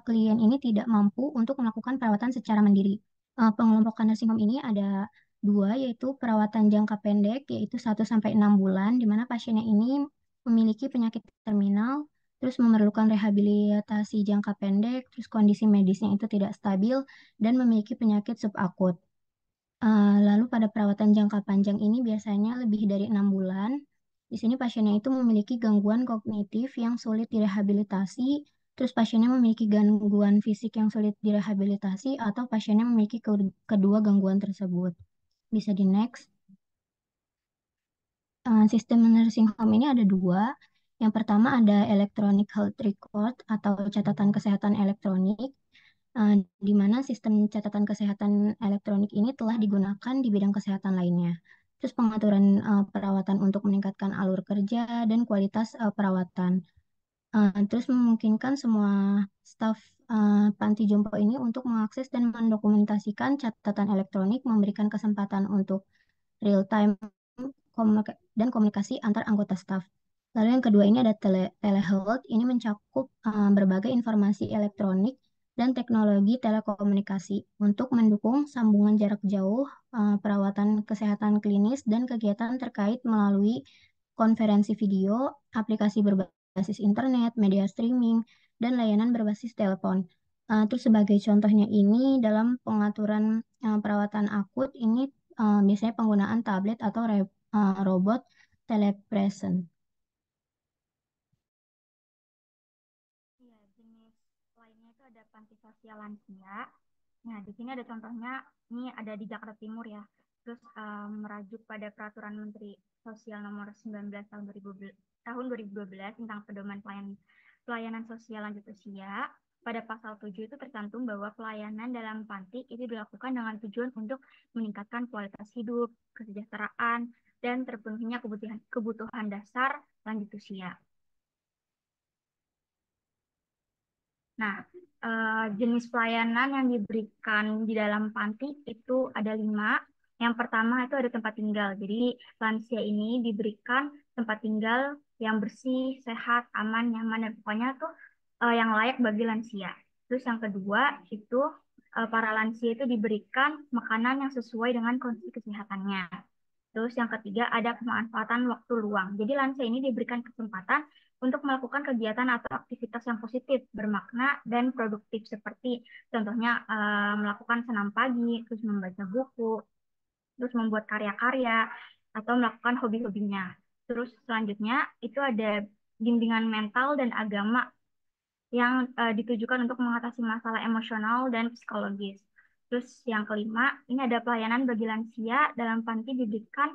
klien ini tidak mampu untuk melakukan perawatan secara mandiri. Pengelompokan nursing home ini ada dua, yaitu perawatan jangka pendek, yaitu 1-6 bulan, di mana pasiennya ini memiliki penyakit terminal, terus memerlukan rehabilitasi jangka pendek, terus kondisi medisnya itu tidak stabil, dan memiliki penyakit subakut. Lalu pada perawatan jangka panjang ini biasanya lebih dari 6 bulan. Di sini pasiennya itu memiliki gangguan kognitif yang sulit direhabilitasi, terus pasiennya memiliki gangguan fisik yang sulit direhabilitasi, atau pasiennya memiliki kedua gangguan tersebut. Bisa di next. Sistem nursing home ini ada dua, Yang pertama ada electronic health record atau catatan kesehatan elektronik, di mana sistem catatan kesehatan elektronik ini telah digunakan di bidang kesehatan lainnya. Terus pengaturan perawatan untuk meningkatkan alur kerja dan kualitas perawatan. Terus memungkinkan semua staf panti jompo ini untuk mengakses dan mendokumentasikan catatan elektronik, memberikan kesempatan untuk real time dan komunikasi antar anggota staf. Lalu yang kedua ini ada telehealth. Ini mencakup berbagai informasi elektronik dan teknologi telekomunikasi untuk mendukung sambungan jarak jauh, perawatan kesehatan klinis, dan kegiatan terkait melalui konferensi video, aplikasi berbasis internet, media streaming, dan layanan berbasis telepon. Terus sebagai contohnya ini dalam pengaturan perawatan akut ini biasanya penggunaan tablet atau robot telepresence. Iya, jenis lainnya itu ada panti sosial lansia. Nah, di sini ada contohnya, ini ada di Jakarta Timur ya. Terus merajuk pada Peraturan Menteri Sosial Nomor 19 tahun 2012 tentang pedoman pelayanan sosial lanjut usia. Pada pasal 7 itu tercantum bahwa pelayanan dalam panti itu dilakukan dengan tujuan untuk meningkatkan kualitas hidup, kesejahteraan, dan terpenuhinya kebutuhan dasar lanjut usia. Nah, jenis pelayanan yang diberikan di dalam panti itu ada 5. Yang pertama itu ada tempat tinggal. Jadi lansia ini diberikan tempat tinggal yang bersih, sehat, aman, nyaman, dan pokoknya tuh yang layak bagi lansia. Terus yang kedua itu para lansia itu diberikan makanan yang sesuai dengan kondisi kesehatannya. Terus yang ketiga ada pemanfaatan waktu luang. Jadi lansia ini diberikan kesempatan untuk melakukan kegiatan atau aktivitas yang positif, bermakna, dan produktif seperti contohnya melakukan senam pagi, terus membaca buku, terus membuat karya-karya, atau melakukan hobi-hobinya. Terus selanjutnya itu ada bimbingan mental dan agama yang ditujukan untuk mengatasi masalah emosional dan psikologis. Terus yang kelima, ini ada pelayanan bagi lansia dalam panti diberikan,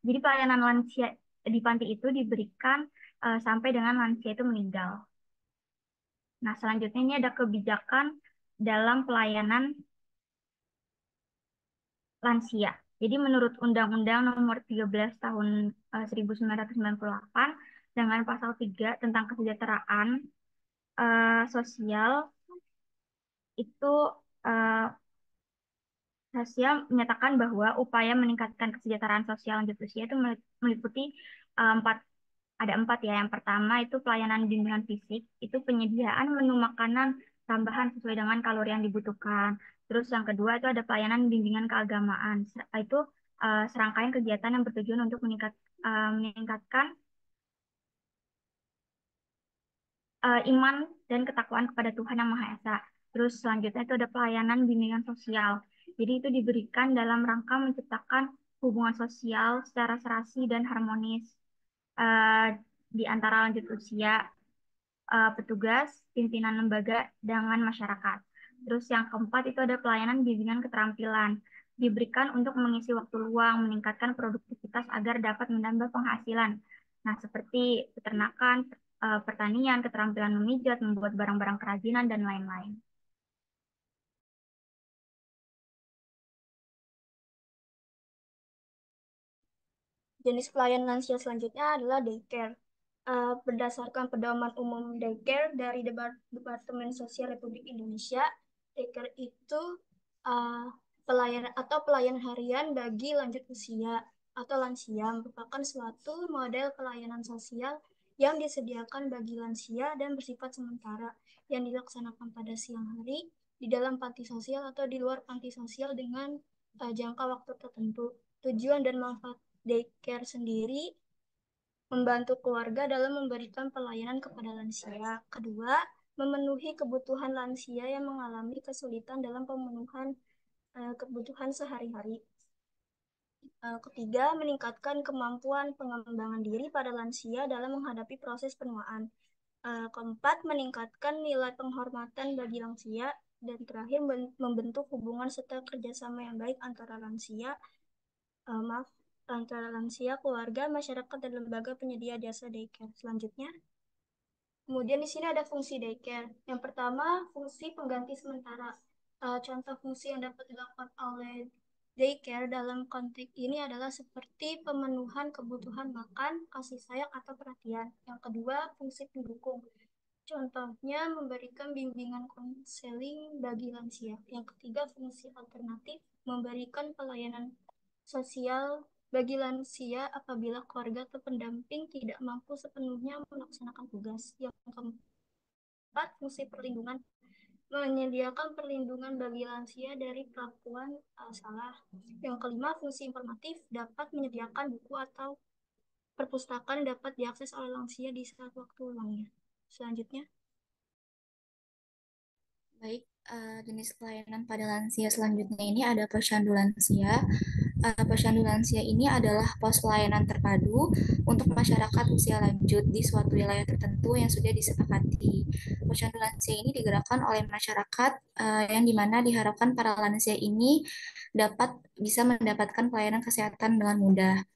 jadi pelayanan lansia di panti itu diberikan sampai dengan lansia itu meninggal. Nah, selanjutnya ini ada kebijakan dalam pelayanan lansia. Jadi menurut Undang-Undang Nomor 13 Tahun 1998 dengan Pasal 3 tentang kesejahteraan sosial itu uh, menyatakan bahwa upaya meningkatkan kesejahteraan sosial lanjut usia itu meliputi empat ada 4 ya. Yang pertama itu pelayanan bimbingan fisik, itu penyediaan menu makanan tambahan sesuai dengan kalori yang dibutuhkan. Terus yang kedua itu ada pelayanan bimbingan keagamaan, itu serangkaian kegiatan yang bertujuan untuk meningkatkan iman dan ketakwaan kepada Tuhan Yang Maha Esa. Terus selanjutnya itu ada pelayanan bimbingan sosial. Jadi itu diberikan dalam rangka menciptakan hubungan sosial secara serasi dan harmonis di antara lanjut usia, petugas, pimpinan lembaga, dengan masyarakat. Terus yang keempat itu ada pelayanan bimbingan keterampilan. Diberikan untuk mengisi waktu luang, meningkatkan produktivitas agar dapat menambah penghasilan. Nah, seperti peternakan, pertanian, keterampilan memijat, membuat barang-barang kerajinan, dan lain-lain. Jenis pelayanan lansia selanjutnya adalah daycare. Berdasarkan Pedoman Umum Daycare dari Departemen Sosial Republik Indonesia, daycare itu pelayan harian bagi lanjut usia atau lansia merupakan suatu model pelayanan sosial yang disediakan bagi lansia dan bersifat sementara yang dilaksanakan pada siang hari di dalam panti sosial atau di luar panti sosial dengan jangka waktu tertentu. Tujuan dan manfaat daycare sendiri membantu keluarga dalam memberikan pelayanan kepada lansia. Kedua, memenuhi kebutuhan lansia yang mengalami kesulitan dalam pemenuhan kebutuhan sehari-hari. Ketiga, meningkatkan kemampuan pengembangan diri pada lansia dalam menghadapi proses penuaan. Keempat, meningkatkan nilai penghormatan bagi lansia. Dan terakhir, membentuk hubungan serta kerjasama yang baik antara lansia, antara lansia, keluarga, masyarakat, dan lembaga penyedia jasa daycare. Selanjutnya, kemudian di sini ada fungsi daycare. Yang pertama, fungsi pengganti sementara. Contoh fungsi yang dapat dilakukan oleh daycare dalam konteks ini adalah seperti pemenuhan kebutuhan makan, kasih sayang, atau perhatian. Yang kedua, fungsi pendukung. Contohnya memberikan bimbingan konseling bagi lansia. Yang ketiga, fungsi alternatif, memberikan pelayanan sosial bagi lansia apabila keluarga atau pendamping tidak mampu sepenuhnya melaksanakan tugas. Yang keempat, fungsi perlindungan, menyediakan perlindungan bagi lansia dari perlakuan salah. Yang kelima, fungsi informatif, dapat menyediakan buku atau perpustakaan yang dapat diakses oleh lansia di saat waktu luangnya. Selanjutnya, baik, jenis pelayanan pada lansia selanjutnya ini ada posyandu lansia. Posyandu lansia ini adalah pos pelayanan terpadu untuk masyarakat usia lanjut di suatu wilayah tertentu yang sudah disepakati. Posyandu lansia ini digerakkan oleh masyarakat yang dimana diharapkan para lansia ini dapat bisa mendapatkan pelayanan kesehatan dengan mudah.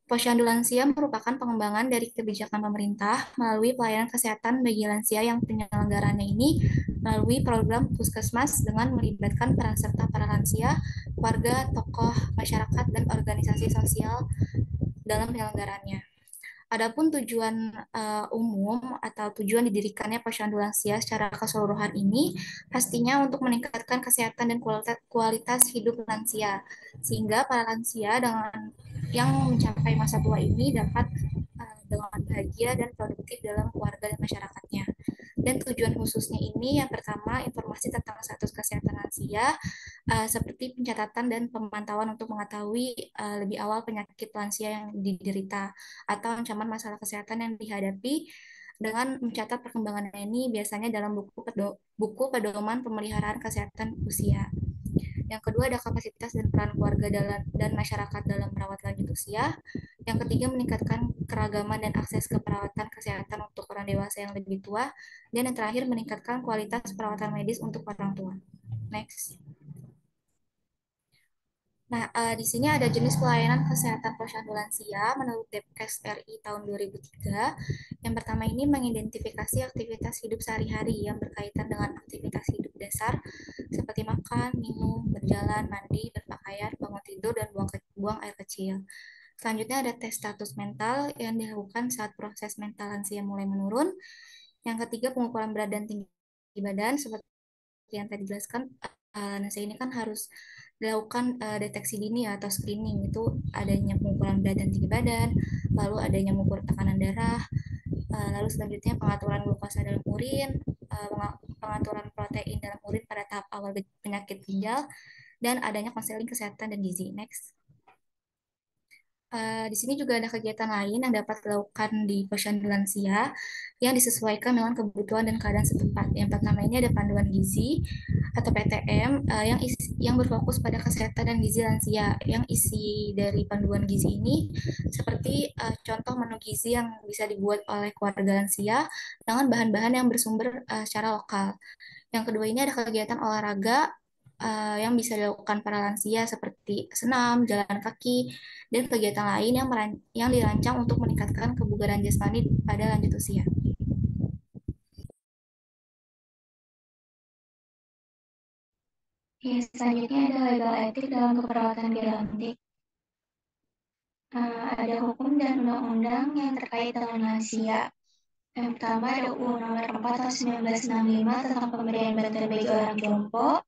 Posyandu lansia merupakan pengembangan dari kebijakan pemerintah melalui pelayanan kesehatan bagi lansia yang penyelenggarannya ini melalui program Puskesmas dengan melibatkan peran serta para lansia, warga, tokoh masyarakat, dan organisasi sosial dalam penyelenggarannya. Adapun tujuan umum atau tujuan didirikannya posyandu lansia secara keseluruhan ini pastinya untuk meningkatkan kesehatan dan kualitas hidup lansia, sehingga para lansia dengan yang mencapai masa tua ini dapat dengan bahagia dan produktif dalam keluarga dan masyarakatnya. Dan tujuan khususnya ini yang pertama, informasi tentang status kesehatan lansia, seperti pencatatan dan pemantauan untuk mengetahui lebih awal penyakit lansia yang diderita atau ancaman masalah kesehatan yang dihadapi dengan mencatat perkembangannya ini biasanya dalam buku pedoman pemeliharaan kesehatan usia. Yang kedua ada kapasitas dan peran keluarga dan masyarakat dalam merawat lanjut usia. Yang ketiga meningkatkan keragaman dan akses ke perawatan kesehatan untuk orang dewasa yang lebih tua. Dan yang terakhir meningkatkan kualitas perawatan medis untuk orang tua. Next. Nah, di sini ada jenis pelayanan kesehatan posyandu lansia menurut Depkes RI tahun 2003. Yang pertama ini mengidentifikasi aktivitas hidup sehari-hari yang berkaitan dengan aktivitas hidup dasar seperti makan, minum, berjalan, mandi, berpakaian, bangun tidur, dan buang air kecil. Selanjutnya ada tes status mental yang dilakukan saat proses mental lansia mulai menurun. Yang ketiga pengukuran berat dan tinggi badan seperti yang tadi dijelaskan. Lansia ini kan harus dilakukan deteksi dini atau screening, itu adanya pengukuran berat dan tinggi badan, lalu adanya mengukur tekanan darah, lalu selanjutnya pengaturan glukosa dalam urin, pengaturan protein dalam urin pada tahap awal penyakit ginjal, dan adanya konseling kesehatan dan gizi. Next. Di sini juga ada kegiatan lain yang dapat dilakukan di posyandu lansia yang disesuaikan dengan kebutuhan dan keadaan setempat. Yang pertama ini ada panduan gizi atau PTM yang berfokus pada kesehatan dan gizi lansia. Yang isi dari panduan gizi ini seperti contoh menu gizi yang bisa dibuat oleh keluarga lansia dengan bahan-bahan yang bersumber secara lokal. Yang kedua ini ada kegiatan olahraga yang bisa dilakukan para lansia seperti senam, jalan kaki, dan kegiatan lain yang dirancang untuk meningkatkan kebugaran jasmani pada lanjut usia. Selanjutnya ada legal etik dalam keperawatan gerontik. Ada hukum dan undang-undang yang terkait dengan lansia. Yang pertama ada UU nomor 4 tahun 1965 tentang pemberian bantuan bagi orang jompo,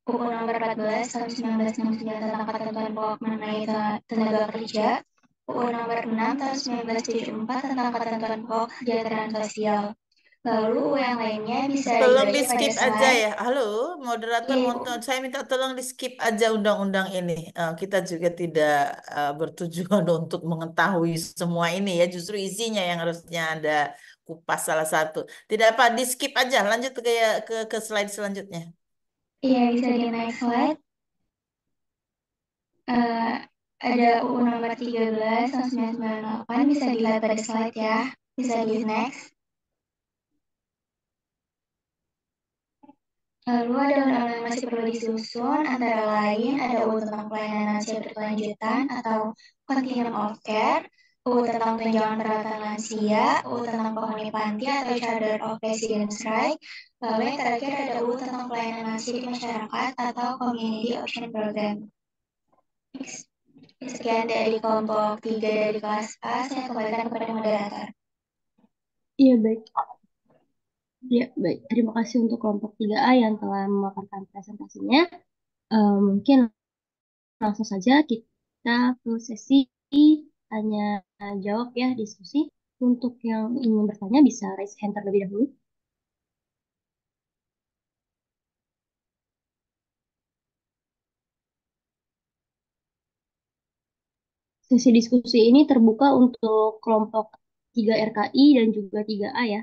UU nomor 14 tahun 1969 tentang ketentuan pokok mengenai tenaga kerja, UU nomor 6 tahun 1974 tentang ketentuan pokok kesejahteraan sosial. Lalu UU yang lainnya bisa Tolong dibaca di pada skip aja slide. ya. Halo, moderator, saya minta tolong di skip aja undang-undang ini. Kita juga tidak bertujuan untuk mengetahui semua ini ya. Justru isinya yang harusnya ada kupas salah satu. Tidak apa, di skip aja. Lanjut ke slide selanjutnya. Iya, bisa di next slide. Ada UU nomor 13 tahun 1998, bisa dilihat pada slide ya. Bisa di next. Lalu ada undang-undang yang masih perlu disusun, antara lain ada UU tentang pelayanan lansia berkelanjutan atau Continuum of Care, UU tentang tunjangan perawatan lansia, UU tentang penghuni panti atau Charter of Residence Right, lalu yang terakhir ada UU tentang pelayanan lansia di masyarakat atau Community Option Program. Sekian dari kelompok 3 dari kelas A, saya kembalikan kepada moderator. Iya, baik. Ya, baik. Terima kasih untuk kelompok 3A yang telah memaparkan presentasinya. Mungkin langsung saja kita ke sesi tanya jawab ya, diskusi. Untuk yang ingin bertanya bisa raise hand terlebih dahulu. Sesi diskusi ini terbuka untuk kelompok 3 RKI dan juga 3A ya.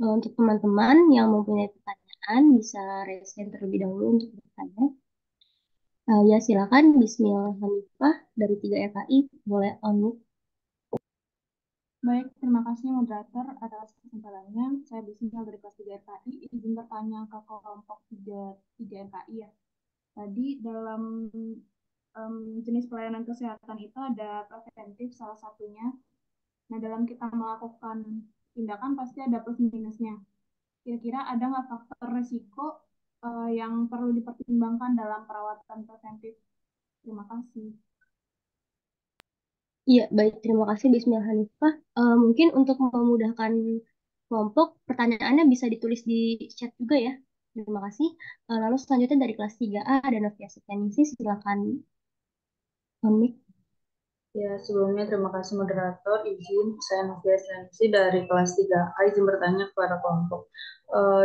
Untuk teman-teman yang mempunyai pertanyaan bisa raise hand terlebih dahulu untuk bertanya. Ya silakan Bismillah Hanifah dari 3 RKI boleh unmute. Baik, terima kasih moderator atas kesempatannya. Saya Bismil dari kelas 3 RKI. Izin bertanya ke kelompok 3 RKI ya. Tadi dalam jenis pelayanan kesehatan itu ada preventif salah satunya. Nah, dalam kita melakukan tindakan pasti ada plus minusnya. Kira-kira ada nggak faktor resiko yang perlu dipertimbangkan dalam perawatan preventif? Terima kasih. Iya, baik. Terima kasih Bismillah Hanifah. Mungkin untuk memudahkan kelompok, pertanyaannya bisa ditulis di chat juga ya. Terima kasih. Lalu selanjutnya dari kelas 3A ada Novia Setianingsih. Silakan unmute. Ya, sebelumnya terima kasih moderator. Izin, saya Novia Sensi dari kelas 3A, izin bertanya kepada kelompok.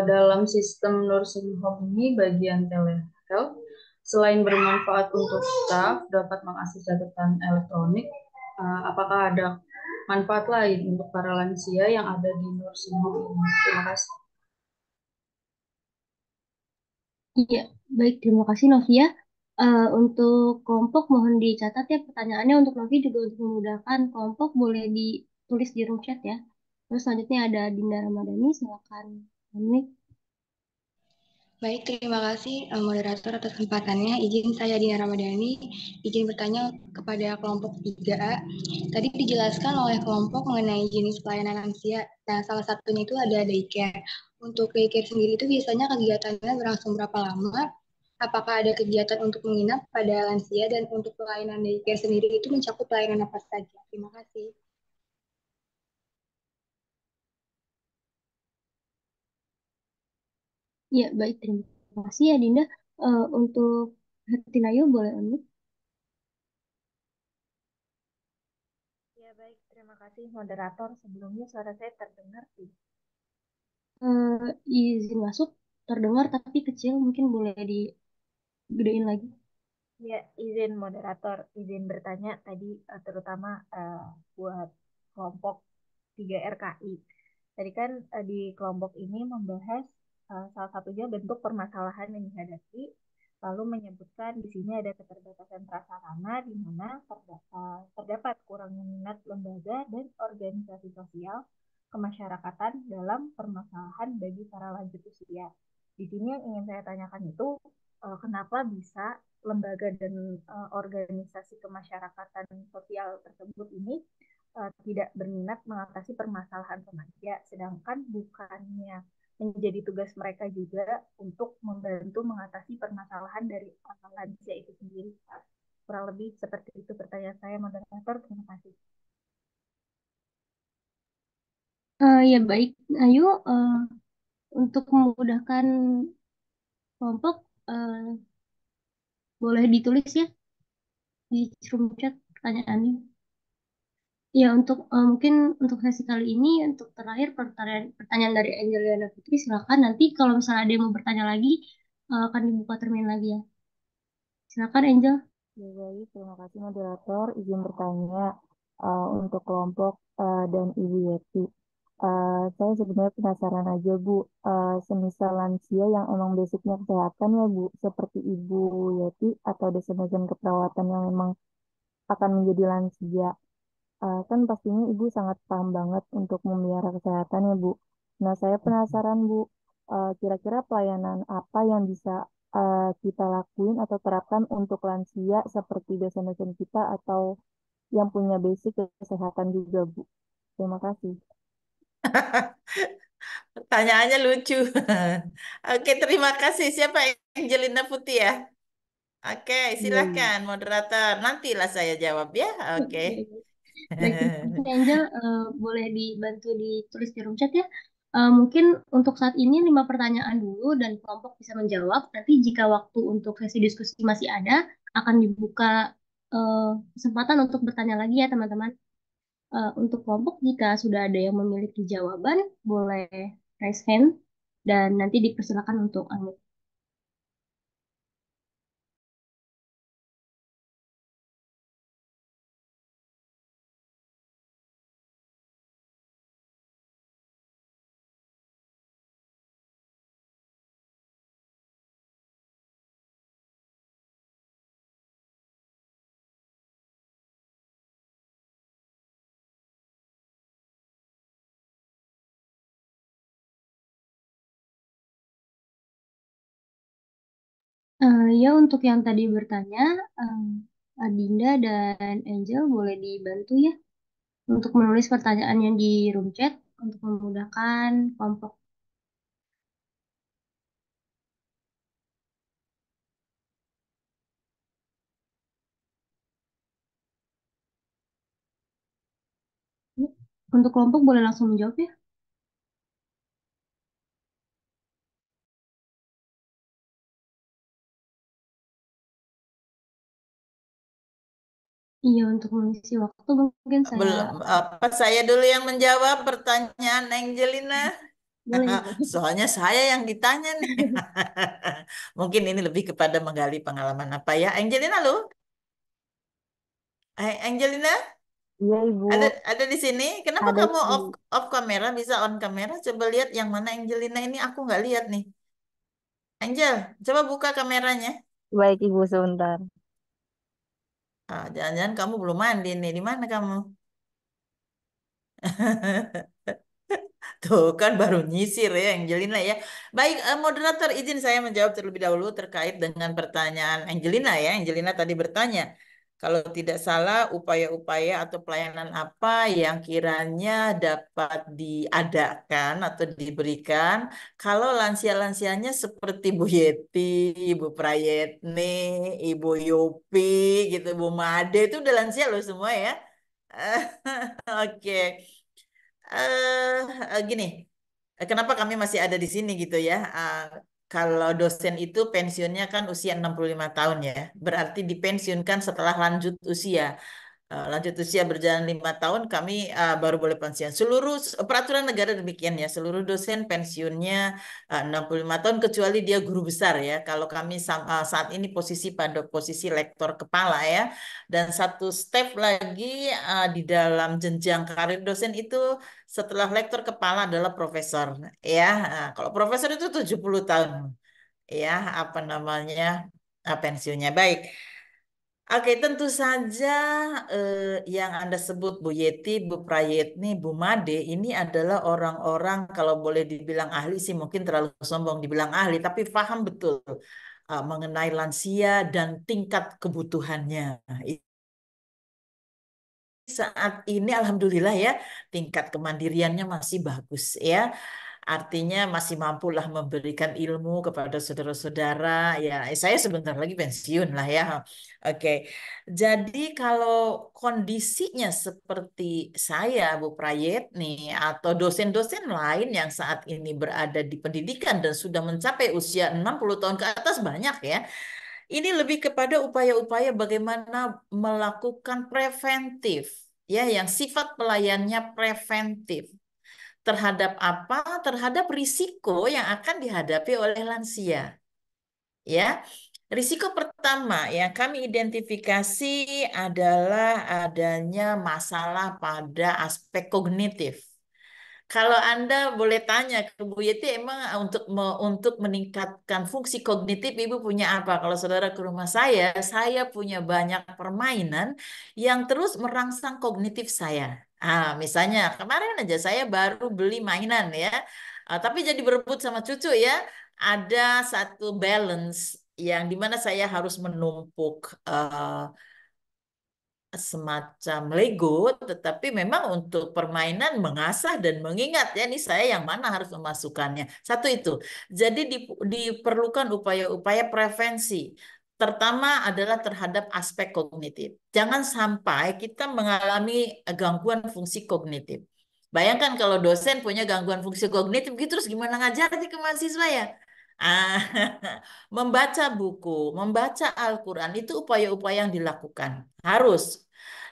Dalam sistem nursing home ini, bagian telehealth, selain bermanfaat untuk staf, dapat mengakses catatan elektronik, apakah ada manfaat lain untuk para lansia yang ada di nursing home ini? Terima kasih. Iya, baik. Terima kasih Novia. Untuk kelompok mohon dicatat ya pertanyaannya untuk Novi juga untuk memudahkan kelompok boleh ditulis di room chat ya. Terus selanjutnya ada Dinda Ramadhani, silakan unmute. Baik, terima kasih moderator atas kesempatannya. Izin saya Dina Ramadhani, izin bertanya kepada kelompok 3A. Tadi dijelaskan oleh kelompok mengenai jenis pelayanan lansia. Nah, salah satunya itu ada daycare. Untuk daycare sendiri itu biasanya kegiatannya berlangsung berapa lama? Apakah ada kegiatan untuk menginap pada lansia dan untuk pelayanan daycare sendiri itu mencakup pelayanan apa saja? Terima kasih. Ya, baik. Terima kasih ya Dinda. Untuk Hertinayo boleh unmute. Ya, baik. Terima kasih moderator. Sebelumnya suara saya terdengar sih. Izin masuk terdengar tapi kecil, mungkin boleh digedein lagi. Ya, izin moderator, izin bertanya tadi terutama buat kelompok 3 RKI. Tadi kan di kelompok ini membahas salah satunya bentuk permasalahan yang dihadapi, lalu menyebutkan di sini ada keterbatasan prasarana di mana terdapat kurangnya minat lembaga dan organisasi sosial kemasyarakatan dalam permasalahan bagi para lanjut usia. Di sini yang ingin saya tanyakan itu kenapa bisa lembaga dan organisasi kemasyarakatan sosial tersebut ini tidak berminat mengatasi permasalahan remaja, sedangkan bukannya menjadi tugas mereka juga untuk membantu mengatasi permasalahan dari lansia itu sendiri. Kurang lebih seperti itu pertanyaan saya, moderator. Terima kasih. Ya baik, Ayu, untuk memudahkan kelompok boleh ditulis ya di room chat pertanyaannya. Ya untuk mungkin untuk sesi kali ini untuk terakhir pertanyaan dari Angelina Putri silakan nanti kalau misalnya ada yang mau bertanya lagi akan dibuka termin lagi ya. Silakan Angel. Ya, baik, terima kasih moderator. Izin bertanya untuk kelompok dan Ibu Yeti. Saya sebenarnya penasaran aja Bu, semisal lansia yang emang basicnya kesehatan ya Bu, seperti Ibu Yeti atau dosen-dosen keperawatan yang memang akan menjadi lansia. Kan pastinya Ibu sangat paham banget untuk memelihara kesehatan ya Bu. Nah, saya penasaran Bu, kira-kira pelayanan apa yang bisa kita lakuin atau terapkan untuk lansia seperti dosen-dosen kita atau yang punya basic kesehatan juga, Bu. Terima kasih. Pertanyaannya lucu. Oke, terima kasih. Siapa Angelina Putih ya? Oke, Iya, iya. silakan moderator. Nantilah saya jawab ya. Oke. Baik, terima kasih Angel. Boleh dibantu ditulis di room chat ya. Mungkin untuk saat ini 5 pertanyaan dulu dan kelompok bisa menjawab. Nanti jika waktu untuk sesi diskusi masih ada, akan dibuka kesempatan untuk bertanya lagi ya teman-teman. Untuk kelompok jika sudah ada yang memiliki jawaban, boleh raise hand dan nanti dipersilakan untuk unmute. Ya, untuk yang tadi bertanya, Adinda dan Angel boleh dibantu ya untuk menulis pertanyaannya di room chat untuk memudahkan kelompok. Ya, untuk kelompok boleh langsung menjawab ya. Iya, untuk mengisi waktu mungkin saya Belum, apa saya dulu yang menjawab pertanyaan Angelina? boleh. Soalnya saya yang ditanya nih. Mungkin ini lebih kepada menggali pengalaman apa ya. Angelina lu? Angelina? Iya, Ibu. Ada di sini. Kenapa Ada kamu sih. off kamera, bisa on kamera? Coba lihat yang mana Angelina ini. Aku nggak lihat nih. Angel, coba buka kameranya. Baik, Ibu, sebentar. Jangan-jangan kamu belum mandi nih. Di mana kamu? Tuh kan baru nyisir ya Angelina ya. Baik, moderator izin saya menjawab terlebih dahulu terkait dengan pertanyaan Angelina ya. Angelina tadi bertanya, kalau tidak salah upaya-upaya atau pelayanan apa yang kiranya dapat diadakan atau diberikan kalau lansia-lansianya seperti Bu Yeti, Ibu Prayetni, Ibu Yopi gitu, Bu Made itu udah lansia loh semua ya. Oke. Gini, kenapa kami masih ada di sini gitu ya? Kalau dosen itu pensiunnya kan usia 65 tahun ya, berarti dipensiunkan setelah lanjut usia. Lanjut usia berjalan 5 tahun, kami baru boleh pensiun. Seluruh peraturan negara demikian ya, seluruh dosen pensiunnya 65 tahun kecuali dia guru besar ya. Kalau kami saat ini posisi pada posisi lektor kepala ya. Dan satu step lagi di dalam jenjang karir dosen itu setelah lektor kepala adalah profesor ya. Kalau profesor itu 70 tahun ya, apa namanya, pensiunnya. Baik. Oke, tentu saja yang Anda sebut Bu Yeti, Bu Prayetni, Bu Made ini adalah orang-orang kalau boleh dibilang ahli sih mungkin terlalu sombong dibilang ahli, tapi paham betul mengenai lansia dan tingkat kebutuhannya. Saat ini alhamdulillah ya tingkat kemandiriannya masih bagus ya. Artinya masih mampulah memberikan ilmu kepada saudara-saudara. Ya, saya sebentar lagi pensiun lah ya. Oke. Jadi kalau kondisinya seperti saya, Bu Prayetni, atau dosen-dosen lain yang saat ini berada di pendidikan dan sudah mencapai usia 60 tahun ke atas banyak ya. Ini lebih kepada upaya-upaya bagaimana melakukan preventif, ya, yang sifat pelayannya preventif. Terhadap apa? Terhadap risiko yang akan dihadapi oleh lansia. Ya, risiko pertama yang kami identifikasi adalah adanya masalah pada aspek kognitif. Kalau Anda boleh tanya ke Bu Yeti, emang untuk meningkatkan fungsi kognitif Ibu punya apa? Kalau saudara ke rumah saya punya banyak permainan yang terus merangsang kognitif saya. Misalnya kemarin aja saya baru beli mainan ya. Tapi jadi berebut sama cucu ya. Ada satu balance yang dimana saya harus menumpuk semacam Lego, tetapi memang untuk permainan mengasah dan mengingat ya, ini saya yang mana harus memasukkannya. Satu itu. Jadi diperlukan upaya-upaya prevensi. Pertama adalah terhadap aspek kognitif. Jangan sampai kita mengalami gangguan fungsi kognitif. Bayangkan kalau dosen punya gangguan fungsi kognitif gitu, terus gimana ngajarnya ke mahasiswa ya? Ah, membaca buku, membaca Al-Quran itu upaya-upaya yang dilakukan. Harus.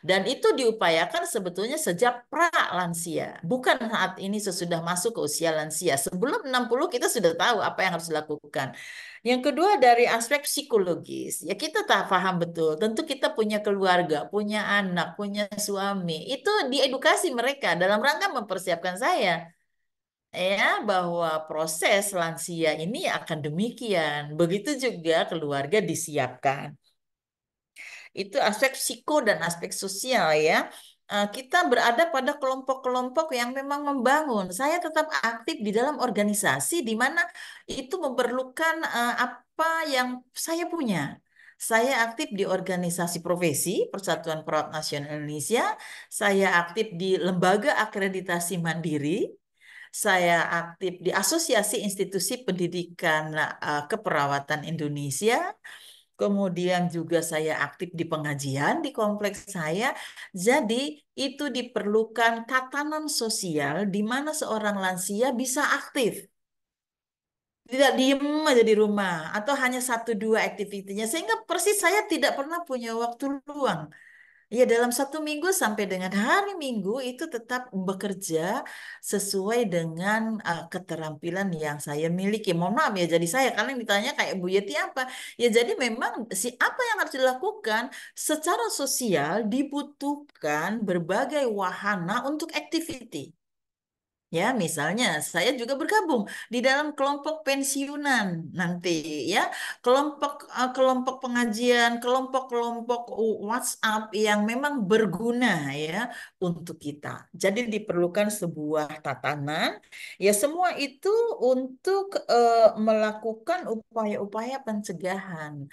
Dan itu diupayakan sebetulnya sejak pra-lansia. Bukan saat ini sesudah masuk ke usia lansia. Sebelum 60 kita sudah tahu apa yang harus dilakukan. Yang kedua dari aspek psikologis. Ya kita tak paham betul. Tentu kita punya keluarga, punya anak, punya suami. Itu diedukasi mereka dalam rangka mempersiapkan saya ya bahwa proses lansia ini akan demikian. Begitu juga keluarga disiapkan. Itu aspek psiko dan aspek sosial ya. Kita berada pada kelompok-kelompok yang memang membangun. Saya tetap aktif di dalam organisasi di mana itu memerlukan apa yang saya punya. Saya aktif di organisasi profesi Persatuan Perawat Nasional Indonesia. Saya aktif di lembaga akreditasi mandiri. Saya aktif di Asosiasi Institusi Pendidikan Keperawatan Indonesia. Kemudian juga saya aktif di pengajian di kompleks saya. Jadi itu diperlukan tatanan sosial di mana seorang lansia bisa aktif. Tidak diem aja di rumah atau hanya satu dua aktivitinya. Sehingga persis saya tidak pernah punya waktu luang. Ya, dalam satu minggu sampai dengan hari Minggu itu tetap bekerja sesuai dengan keterampilan yang saya miliki. Mohon maaf ya, jadi saya karena yang ditanya kayak Bu Yeti apa? Ya, jadi memang apa yang harus dilakukan secara sosial dibutuhkan berbagai wahana untuk activity. Ya, misalnya saya juga bergabung di dalam kelompok pensiunan nanti ya, kelompok pengajian, kelompok-kelompok WhatsApp yang memang berguna ya untuk kita. Jadi diperlukan sebuah tatanan ya semua itu untuk melakukan upaya-upaya pencegahan.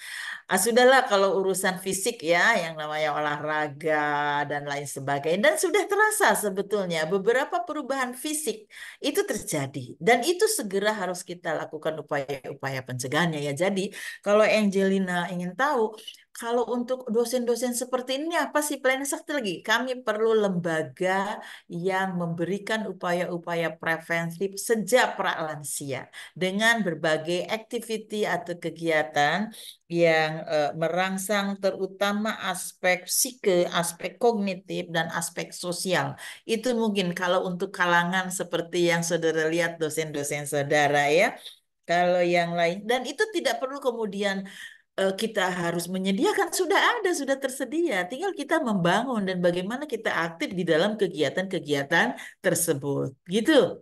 Sudahlah kalau urusan fisik ya, yang namanya olahraga dan lain sebagainya. Dan sudah terasa sebetulnya beberapa perubahan fisik itu terjadi. Dan itu segera harus kita lakukan upaya-upaya pencegahannya ya. Jadi kalau Angelina ingin tahu, kalau untuk dosen-dosen seperti ini apa sih plan satu lagi? Kami perlu lembaga yang memberikan upaya-upaya preventif sejak pralansia dengan berbagai activity atau kegiatan yang merangsang terutama aspek psike, aspek kognitif, dan aspek sosial. Itu mungkin kalau untuk kalangan seperti yang saudara lihat dosen-dosen saudara ya. Kalau yang lain, dan itu tidak perlu kemudian kita harus menyediakan, sudah ada, sudah tersedia. Tinggal kita membangun dan bagaimana kita aktif di dalam kegiatan-kegiatan tersebut. Gitu.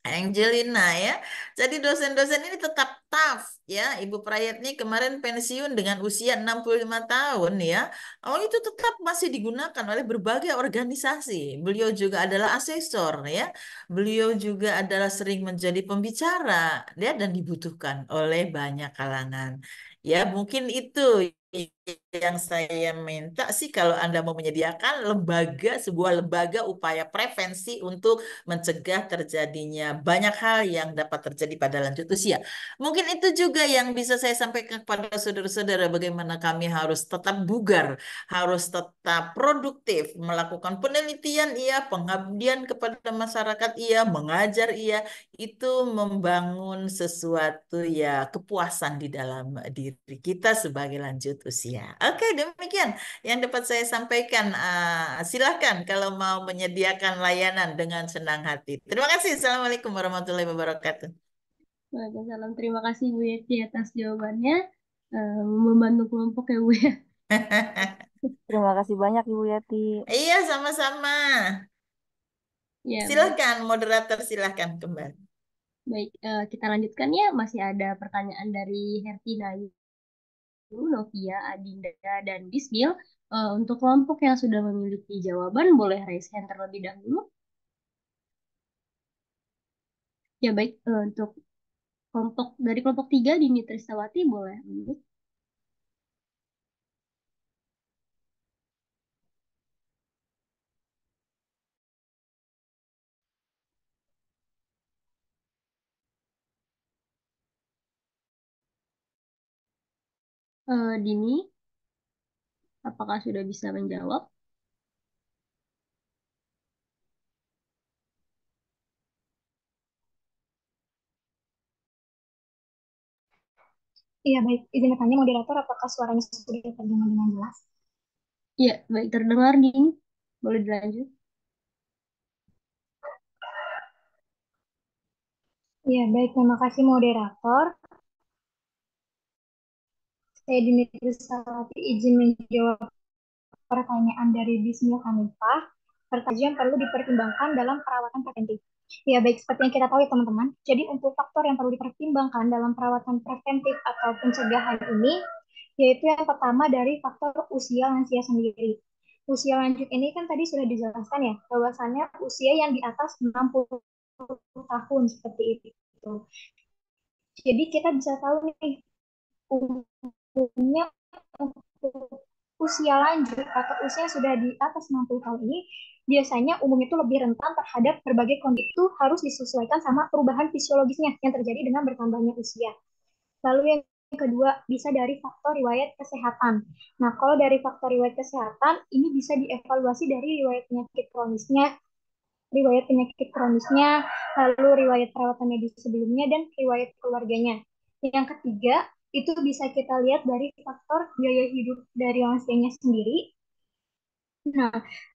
Angelina ya. Jadi dosen-dosen ini tetap tough ya. Ibu Prayetni kemarin pensiun dengan usia 65 tahun ya. Oh itu tetap masih digunakan oleh berbagai organisasi. Beliau juga adalah asesor ya. Beliau juga adalah sering menjadi pembicara ya dan dibutuhkan oleh banyak kalangan. Ya mungkin itu yang saya minta sih kalau Anda mau menyediakan sebuah lembaga upaya prevensi untuk mencegah terjadinya banyak hal yang dapat terjadi pada lanjut usia. Mungkin itu juga yang bisa saya sampaikan kepada saudara-saudara bagaimana kami harus tetap bugar, harus tetap produktif, melakukan penelitian iya, pengabdian kepada masyarakat iya, mengajar iya, itu membangun sesuatu ya kepuasan di dalam diri kita sebagai lanjut usia. Oke, demikian yang dapat saya sampaikan. Silahkan kalau mau menyediakan layanan dengan senang hati. Terima kasih. Assalamualaikum warahmatullahi wabarakatuh. Waalaikumsalam. Terima kasih Bu Yeti atas jawabannya. Membantu kelompok ya Bu ya. Terima kasih banyak Ibu Yati. Iya, sama-sama. Ya, baik. Silahkan, moderator silahkan kembali. Baik, kita lanjutkan ya. Masih ada pertanyaan dari Hertina, Novia, Adinda, dan Bismil. Untuk kelompok yang sudah memiliki jawaban, boleh raise hand terlebih dahulu. Ya baik, untuk kelompok 3 Dini Trisawati boleh. Dini, apakah sudah bisa menjawab? Iya, baik. Izin bertanya, moderator, apakah suaranya sudah terdengar dengan jelas? Iya, baik terdengar Dini. Boleh dilanjut. Iya, baik. Terima kasih, moderator. Saya Dini Trisawati izin menjawab pertanyaan dari Bismil Hanifah. Pertanyaan yang perlu dipertimbangkan dalam perawatan preventif. Ya, baik. Seperti yang kita tahu ya, teman-teman. Jadi, untuk faktor yang perlu dipertimbangkan dalam perawatan preventif atau pencegahan ini, yaitu yang pertama dari faktor usia lansia sendiri. Usia lanjut ini kan tadi sudah dijelaskan ya, bahwasannya usia yang di atas 60 tahun seperti itu. Jadi kita bisa tahu nih, umumnya untuk usia lanjut atau usia yang sudah di atas 60 tahun ini, biasanya umumnya itu lebih rentan terhadap berbagai kondisi itu harus disesuaikan sama perubahan fisiologisnya yang terjadi dengan bertambahnya usia. Lalu yang kedua, bisa dari faktor riwayat kesehatan. Nah, kalau dari faktor riwayat kesehatan, ini bisa dievaluasi dari riwayat penyakit kronisnya, lalu riwayat perawatan medis sebelumnya, dan riwayat keluarganya. Yang ketiga, itu bisa kita lihat dari faktor biaya hidup dari lansianya sendiri. Nah,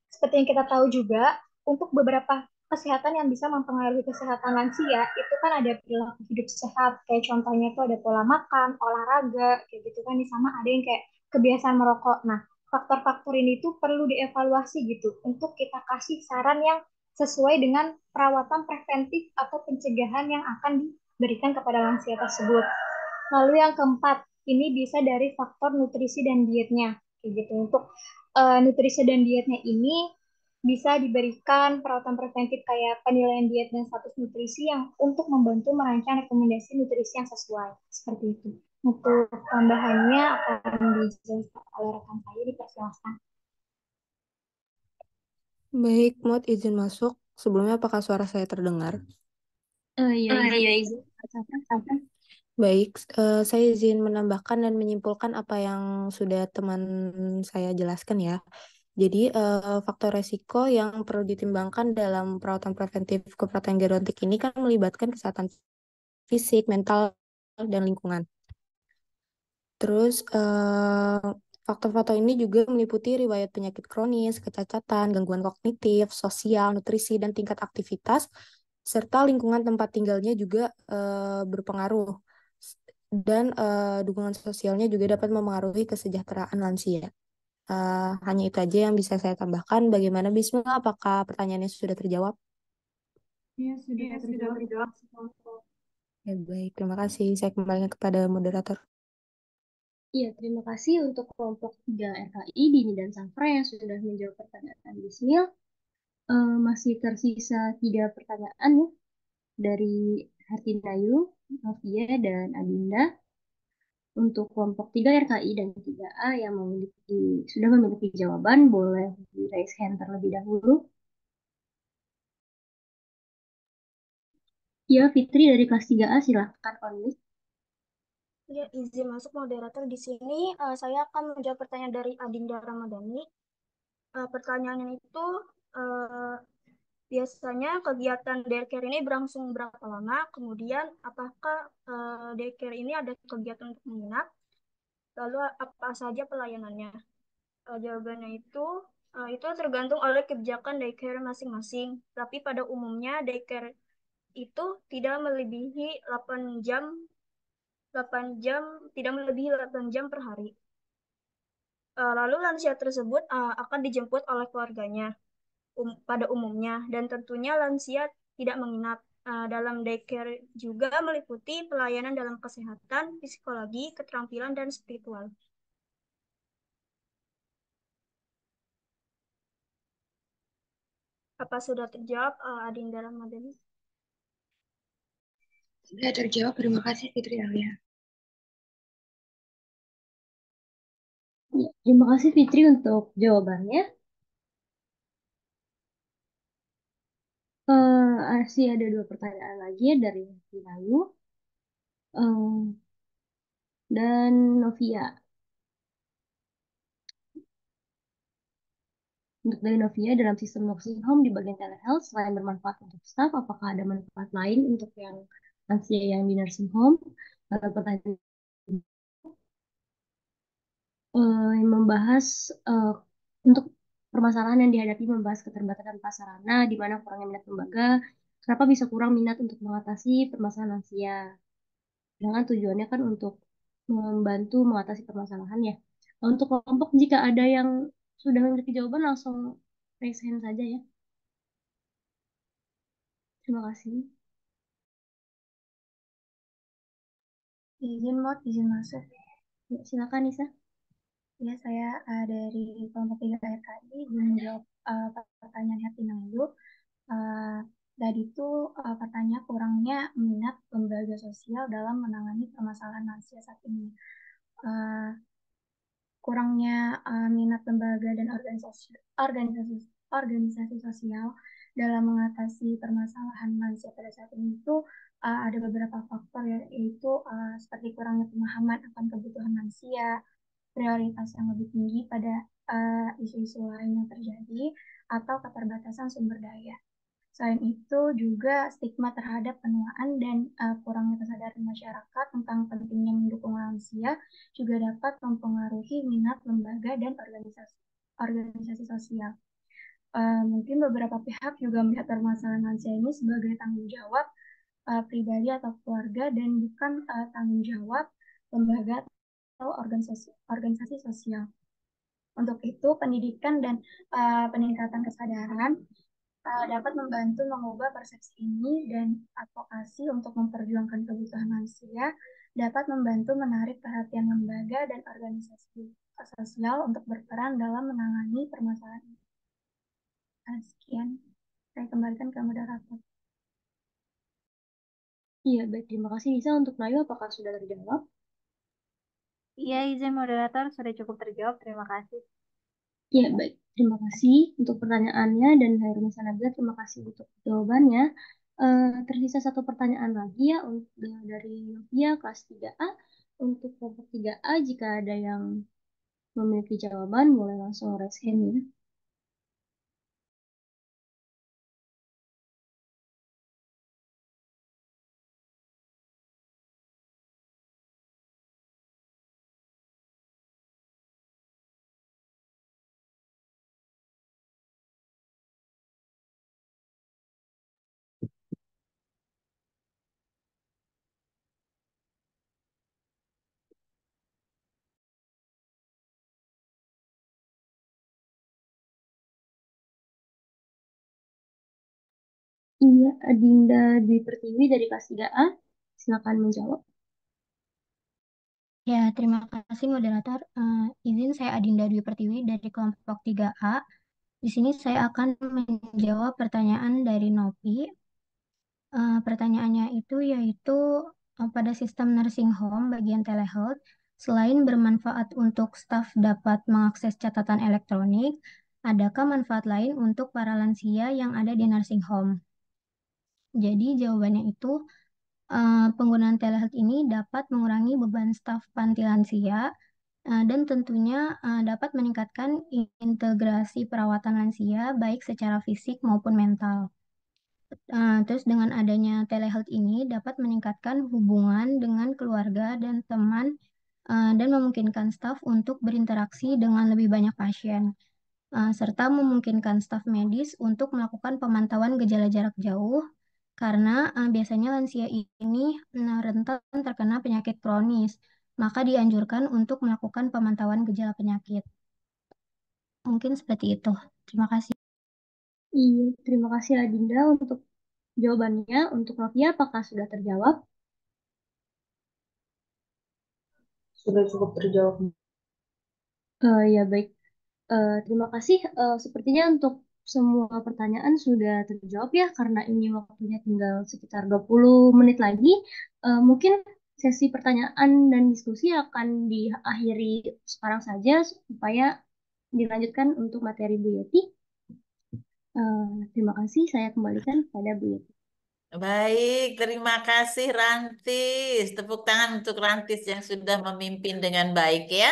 seperti yang kita tahu juga, untuk beberapa kesehatan yang bisa mempengaruhi kesehatan lansia, itu kan ada perilaku hidup sehat, kayak contohnya itu ada pola makan, olahraga, kayak gitu kan, sama ada yang kayak kebiasaan merokok. Nah, faktor-faktor ini tuh perlu dievaluasi gitu, untuk kita kasih saran yang sesuai dengan perawatan preventif atau pencegahan yang akan diberikan kepada lansia tersebut. Lalu yang keempat, ini bisa dari faktor nutrisi dan dietnya. Kayak gitu. Untuk nutrisi dan dietnya ini bisa diberikan perawatan preventif kayak penilaian diet dan status nutrisi yang untuk membantu merancang rekomendasi nutrisi yang sesuai. Seperti itu. Untuk tambahannya akan dijelaskan oleh rekan saya, dipersilakan. Baik, Mod izin masuk. Sebelumnya apakah suara saya terdengar? Iya, izin. Iya, izin. Baik, saya izin menambahkan dan menyimpulkan apa yang sudah teman saya jelaskan ya. Jadi, faktor resiko yang perlu ditimbangkan dalam perawatan preventif keperawatan gerontik ini kan melibatkan kesehatan fisik, mental, dan lingkungan. Terus, faktor-faktor ini juga meliputi riwayat penyakit kronis, kecacatan, gangguan kognitif, sosial, nutrisi, dan tingkat aktivitas, serta lingkungan tempat tinggalnya juga berpengaruh. Dan dukungan sosialnya juga dapat memengaruhi kesejahteraan lansia. Hanya itu aja yang bisa saya tambahkan. Bagaimana Bismillah? Apakah pertanyaannya sudah terjawab? Ya, sudah Iya, sudah terjawab. terjawab. Ya, baik, terima kasih. Saya kembalikan kepada moderator. Iya, terima kasih untuk kelompok 3 RKI, Dini dan Safra yang sudah menjawab pertanyaan Bismil. Masih tersisa 3 pertanyaan ya, dari Hartinayu, Novia, dan Adinda. Untuk kelompok 3 RKI dan 3A yang sudah memiliki jawaban, boleh di raise hand terlebih dahulu. Ya, Fitri dari kelas 3A, silahkan on. Ya, izin masuk moderator di sini. Saya akan menjawab pertanyaan dari Adinda Ramadhani. Pertanyaannya itu, eh, biasanya kegiatan daycare ini berlangsung berapa lama? Kemudian, apakah daycare ini ada kegiatan untuk menginap? Lalu, apa saja pelayanannya? Jawabannya itu tergantung oleh kebijakan daycare masing-masing. Tapi pada umumnya daycare itu tidak melebihi 8 jam, tidak melebihi 8 jam per hari. Lalu lansia tersebut akan dijemput oleh keluarganya pada umumnya dan tentunya lansia tidak menginap. Dalam daycare juga meliputi pelayanan dalam kesehatan, psikologi, keterampilan, dan spiritual. Apa sudah terjawab, Adinda Ramadhani? Sudah terjawab. Terima kasih Fitri Alia. Ya, terima kasih Fitri untuk jawabannya. Masih ada dua pertanyaan lagi ya dari Bayu dan Novia. Untuk dari Novia, dalam sistem nursing home di bagian telehealth, selain bermanfaat untuk staff, apakah ada manfaat lain untuk yang lansia yang di nursing home? Pertanyaan yang membahas untuk permasalahan yang dihadapi, membahas keterbatasan prasarana, di mana kurangnya minat lembaga, kenapa bisa kurang minat untuk mengatasi permasalahan lansia. Dengan tujuannya kan untuk membantu mengatasi permasalahan ya. Nah, untuk kelompok, jika ada yang sudah memiliki jawaban, langsung raise hand saja ya. Terima kasih. Izin mod, izin masuk. Ya, silakan Nisa. Ya, saya dari kelompok 3 RKI menjawab pertanyaan Hati Nanggu. Tadi itu pertanyaan kurangnya minat lembaga sosial dalam menangani permasalahan lansia saat ini. Uh, Kurangnya minat lembaga dan organisasi organisasi sosial dalam mengatasi permasalahan lansia pada saat ini itu ada beberapa faktor yaitu seperti kurangnya pemahaman akan kebutuhan lansia, prioritas yang lebih tinggi pada isu-isu lain yang terjadi, atau keterbatasan sumber daya. Selain itu juga stigma terhadap penuaan dan kurangnya kesadaran masyarakat tentang pentingnya mendukung lansia juga dapat mempengaruhi minat lembaga dan organisasi sosial. Mungkin beberapa pihak juga melihat permasalahan lansia ini sebagai tanggung jawab pribadi atau keluarga dan bukan tanggung jawab lembaga atau organisasi sosial. Untuk itu, pendidikan dan peningkatan kesadaran dapat membantu mengubah persepsi ini, dan advokasi untuk memperjuangkan kebutuhan lansia dapat membantu menarik perhatian lembaga dan organisasi sosial untuk berperan dalam menangani permasalahan ini. Sekian, saya kembalikan ke moderator. Iya, baik. Terima kasih Nisa. Untuk Nayu, apakah sudah terjawab? Iya, izin moderator, sudah cukup terjawab. Terima kasih. Ya, baik. Terima kasih untuk pertanyaannya, dan Hairunisa Nabila, terima kasih untuk jawabannya. Tersisa satu pertanyaan lagi ya dari Novia kelas 3A. Untuk kelompok 3A, jika ada yang memiliki jawaban, boleh langsung raise hand ya. Iya, Adinda Dwi Pertiwi dari kelas 3A. Silakan menjawab. Ya, terima kasih moderator. Izin saya Adinda Dwi Pertiwi dari kelompok 3A. Di sini saya akan menjawab pertanyaan dari Nopi. Pertanyaannya itu yaitu pada sistem nursing home bagian telehealth, selain bermanfaat untuk staf dapat mengakses catatan elektronik, adakah manfaat lain untuk para lansia yang ada di nursing home? Jadi jawabannya itu penggunaan telehealth ini dapat mengurangi beban staf panti lansia dan tentunya dapat meningkatkan integrasi perawatan lansia baik secara fisik maupun mental. Terus dengan adanya telehealth ini dapat meningkatkan hubungan dengan keluarga dan teman dan memungkinkan staf untuk berinteraksi dengan lebih banyak pasien, serta memungkinkan staf medis untuk melakukan pemantauan gejala jarak jauh karena biasanya lansia ini rentan terkena penyakit kronis, maka dianjurkan untuk melakukan pemantauan gejala penyakit. Mungkin seperti itu. Terima kasih. Iya, terima kasih Adinda untuk jawabannya. Untuk Novia, apakah sudah terjawab? Sudah cukup terjawab. Ya, baik. Terima kasih. Sepertinya untuk semua pertanyaan sudah terjawab ya, karena ini waktunya tinggal sekitar 20 menit lagi. Mungkin sesi pertanyaan dan diskusi akan diakhiri sekarang saja supaya dilanjutkan untuk materi Bu Yeti. Terima kasih, saya kembalikan pada Bu Yeti. Baik, terima kasih Rantis. Tepuk tangan untuk Rantis yang sudah memimpin dengan baik ya.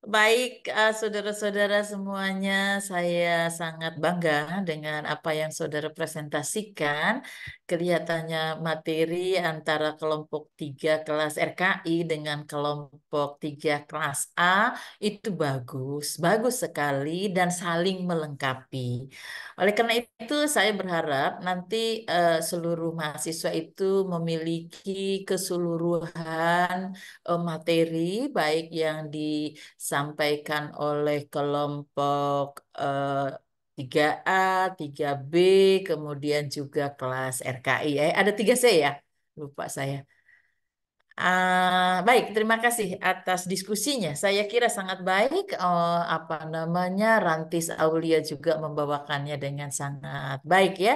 Baik, saudara-saudara semuanya, saya sangat bangga dengan apa yang saudara presentasikan. Kelihatannya materi antara kelompok 3 kelas RKI dengan kelompok 3 kelas A itu bagus, bagus sekali dan saling melengkapi. Oleh karena itu, saya berharap nanti seluruh mahasiswa itu memiliki keseluruhan materi, baik yang disampaikan oleh kelompok 3A, 3B, kemudian juga kelas RKI. Ada 3C ya? Lupa saya. Baik, terima kasih atas diskusinya. Saya kira sangat baik. Apa namanya, Rantis Aulia juga membawakannya dengan sangat baik ya.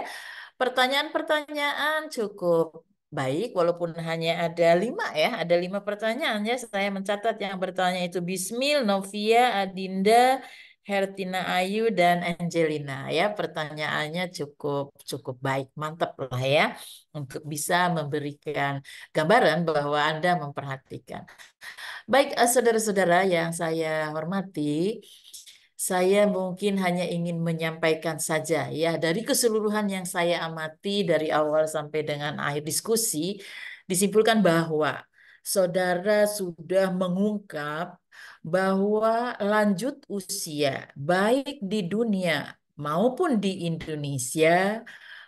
Pertanyaan-pertanyaan cukup baik, walaupun hanya ada 5 ya. Ada 5 pertanyaan ya. Saya mencatat yang bertanya itu Bismil, Novia, Adinda, Hertina Ayu, dan Angelina ya. Pertanyaannya cukup cukup baik, mantap lah ya, untuk bisa memberikan gambaran bahwa Anda memperhatikan. Baik, saudara-saudara yang saya hormati, saya mungkin hanya ingin menyampaikan saja ya, dari keseluruhan yang saya amati dari awal sampai dengan akhir diskusi, disimpulkan bahwa saudara sudah mengungkap bahwa lanjut usia baik di dunia maupun di Indonesia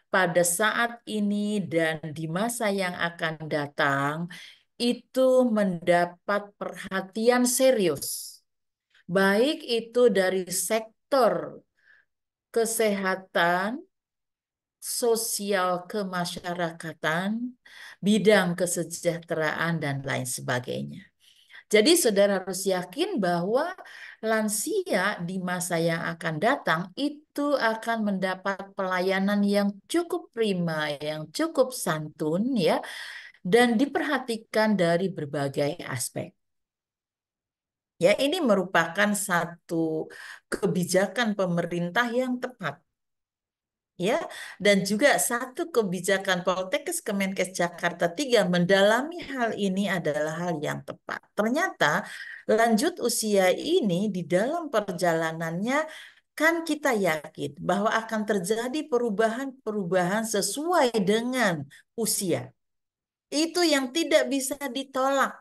pada saat ini dan di masa yang akan datang itu mendapat perhatian serius, baik itu dari sektor kesehatan, sosial kemasyarakatan, bidang kesejahteraan, dan lain sebagainya. Jadi saudara harus yakin bahwa lansia di masa yang akan datang itu akan mendapat pelayanan yang cukup prima, yang cukup santun ya, dan diperhatikan dari berbagai aspek. Ya, ini merupakan satu kebijakan pemerintah yang tepat. Ya, dan juga satu kebijakan Poltekkes Kemenkes Jakarta 3 mendalami hal ini adalah hal yang tepat. Ternyata lanjut usia ini di dalam perjalanannya kan kita yakin bahwa akan terjadi perubahan-perubahan sesuai dengan usia. Itu yang tidak bisa ditolak.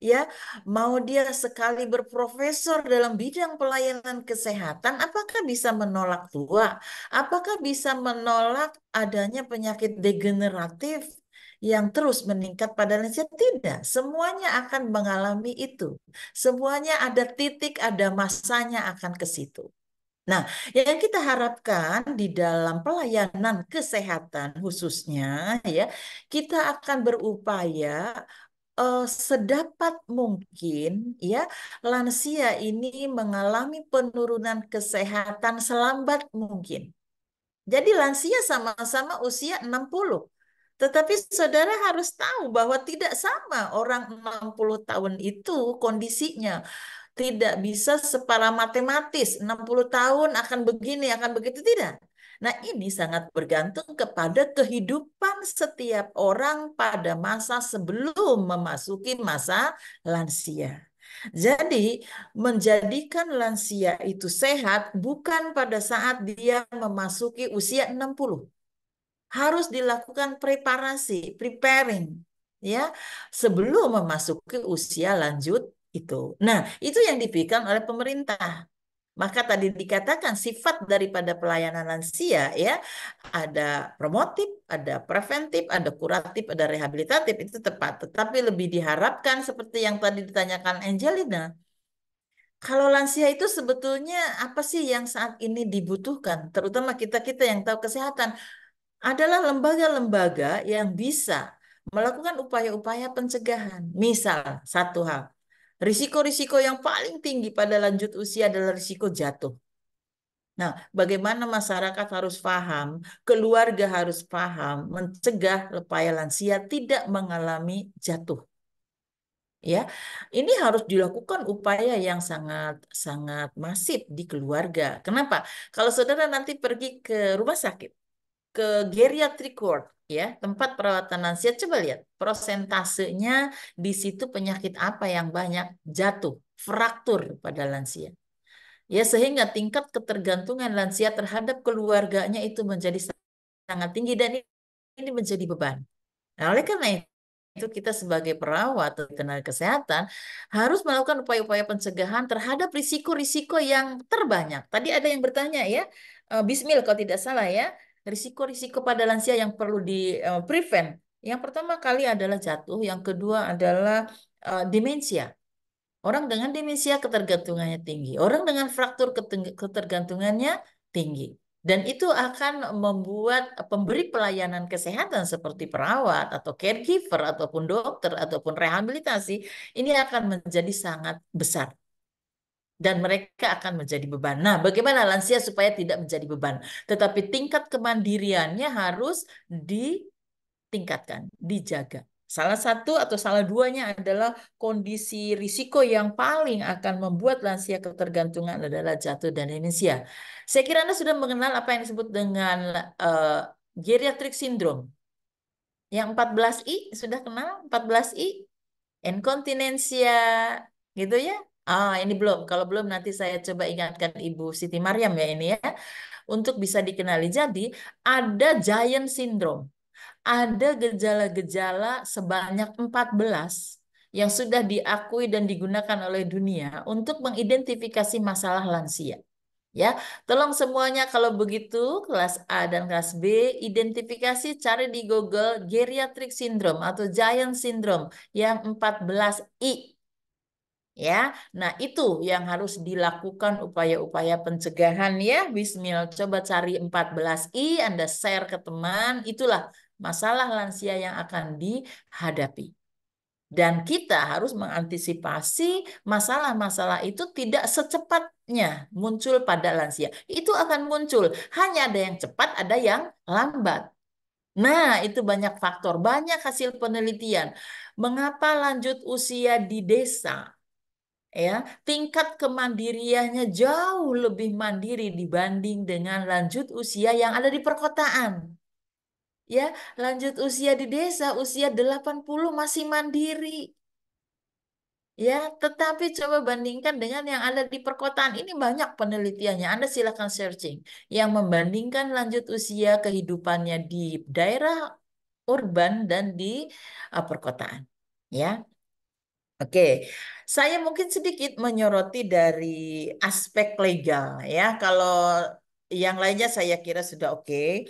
Ya, mau dia sekali berprofesor dalam bidang pelayanan kesehatan, apakah bisa menolak tua? Apakah bisa menolak adanya penyakit degeneratif yang terus meningkat pada lansia? Tidak, semuanya akan mengalami itu. Semuanya ada titik, ada masanya akan ke situ. Nah, yang kita harapkan di dalam pelayanan kesehatan khususnya ya, kita akan berupaya sedapat mungkin ya lansia ini mengalami penurunan kesehatan selambat mungkin. Jadi lansia sama-sama usia 60. Tetapi saudara harus tahu bahwa tidak sama orang 60 tahun itu kondisinya. Tidak bisa secara matematis 60 tahun akan begini, akan begitu, tidak. Nah, ini sangat bergantung kepada kehidupan setiap orang pada masa sebelum memasuki masa lansia. Jadi, menjadikan lansia itu sehat bukan pada saat dia memasuki usia 60. Harus dilakukan preparing, ya, sebelum memasuki usia lanjut itu. Nah, itu yang dipikirkan oleh pemerintah. Maka tadi dikatakan sifat daripada pelayanan lansia ya, ada promotif, ada preventif, ada kuratif, ada rehabilitatif, itu tepat. Tetapi lebih diharapkan seperti yang tadi ditanyakan Angelina. Kalau lansia itu sebetulnya apa sih yang saat ini dibutuhkan? Terutama kita-kita yang tahu kesehatan, adalah lembaga-lembaga yang bisa melakukan upaya-upaya pencegahan. Misal, satu hal, risiko-risiko yang paling tinggi pada lanjut usia adalah risiko jatuh. Nah, bagaimana masyarakat harus paham, keluarga harus paham, mencegah supaya lansia tidak mengalami jatuh. Ya, ini harus dilakukan upaya yang sangat sangat masif di keluarga. Kenapa? Kalau saudara nanti pergi ke rumah sakit, ke geriatric ward, ya, tempat perawatan lansia, coba lihat prosentasenya di situ penyakit apa yang banyak jatuh, fraktur pada lansia. Ya, sehingga tingkat ketergantungan lansia terhadap keluarganya itu menjadi sangat tinggi dan ini menjadi beban. Nah, oleh karena itu kita sebagai perawat atau tenaga kesehatan harus melakukan upaya-upaya pencegahan terhadap risiko-risiko yang terbanyak. Tadi ada yang bertanya ya, Bismil kalau tidak salah ya, risiko-risiko pada lansia yang perlu di prevent. Yang pertama kali adalah jatuh, yang kedua adalah demensia. Orang dengan demensia ketergantungannya tinggi. Orang dengan fraktur ketergantungannya tinggi. Dan itu akan membuat pemberi pelayanan kesehatan seperti perawat atau caregiver ataupun dokter ataupun rehabilitasi ini akan menjadi sangat besar. Dan mereka akan menjadi beban. Nah, bagaimana lansia supaya tidak menjadi beban? Tetapi tingkat kemandiriannya harus ditingkatkan, dijaga. Salah satu atau salah duanya adalah kondisi risiko yang paling akan membuat lansia ketergantungan adalah jatuh dan demensia. Saya kira Anda sudah mengenal apa yang disebut dengan geriatric syndrome. Yang 14I sudah kenal 14I? Inkontinensia gitu ya. Ini belum. Kalau belum nanti saya coba ingatkan Ibu Siti Maryam ya ini ya. Untuk bisa dikenali. Jadi ada giant syndrome. Ada gejala-gejala sebanyak 14 yang sudah diakui dan digunakan oleh dunia untuk mengidentifikasi masalah lansia. Ya, tolong semuanya kalau begitu kelas A dan kelas B identifikasi cari di Google geriatric syndrome atau giant syndrome yang 14I. Ya, nah itu yang harus dilakukan upaya-upaya pencegahan ya. Bismil, coba cari 14I, Anda share ke teman, itulah masalah lansia yang akan dihadapi. Dan kita harus mengantisipasi masalah-masalah itu tidak secepatnya muncul pada lansia. Itu akan muncul, hanya ada yang cepat, ada yang lambat. Nah, itu banyak faktor, banyak hasil penelitian. Mengapa lanjut usia di desa ya tingkat kemandiriannya jauh lebih mandiri dibanding dengan lanjut usia yang ada di perkotaan. Ya, lanjut usia di desa usia 80 masih mandiri. Ya, tetapi coba bandingkan dengan yang ada di perkotaan. Ini banyak penelitiannya. Anda silakan searching yang membandingkan lanjut usia kehidupannya di daerah urban dan di perkotaan. Ya. Oke, saya mungkin sedikit menyoroti dari aspek legal ya. Kalau yang lainnya saya kira sudah oke.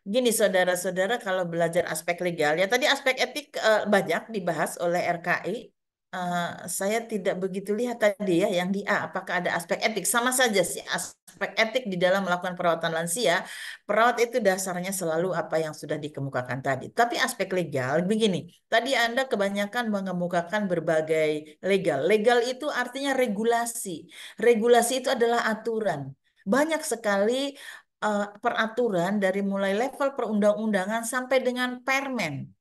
Gini saudara-saudara kalau belajar aspek legal ya tadi aspek etik banyak dibahas oleh RKI. Eh, saya tidak begitu lihat tadi ya yang di A apakah ada aspek etik sama saja sih aspek etik di dalam melakukan perawatan lansia. Perawat itu dasarnya selalu apa yang sudah dikemukakan tadi. Tapi aspek legal begini. Tadi Anda kebanyakan mengemukakan berbagai legal. Legal itu artinya regulasi. Regulasi itu adalah aturan. Banyak sekali peraturan dari mulai level perundang-undangan sampai dengan permen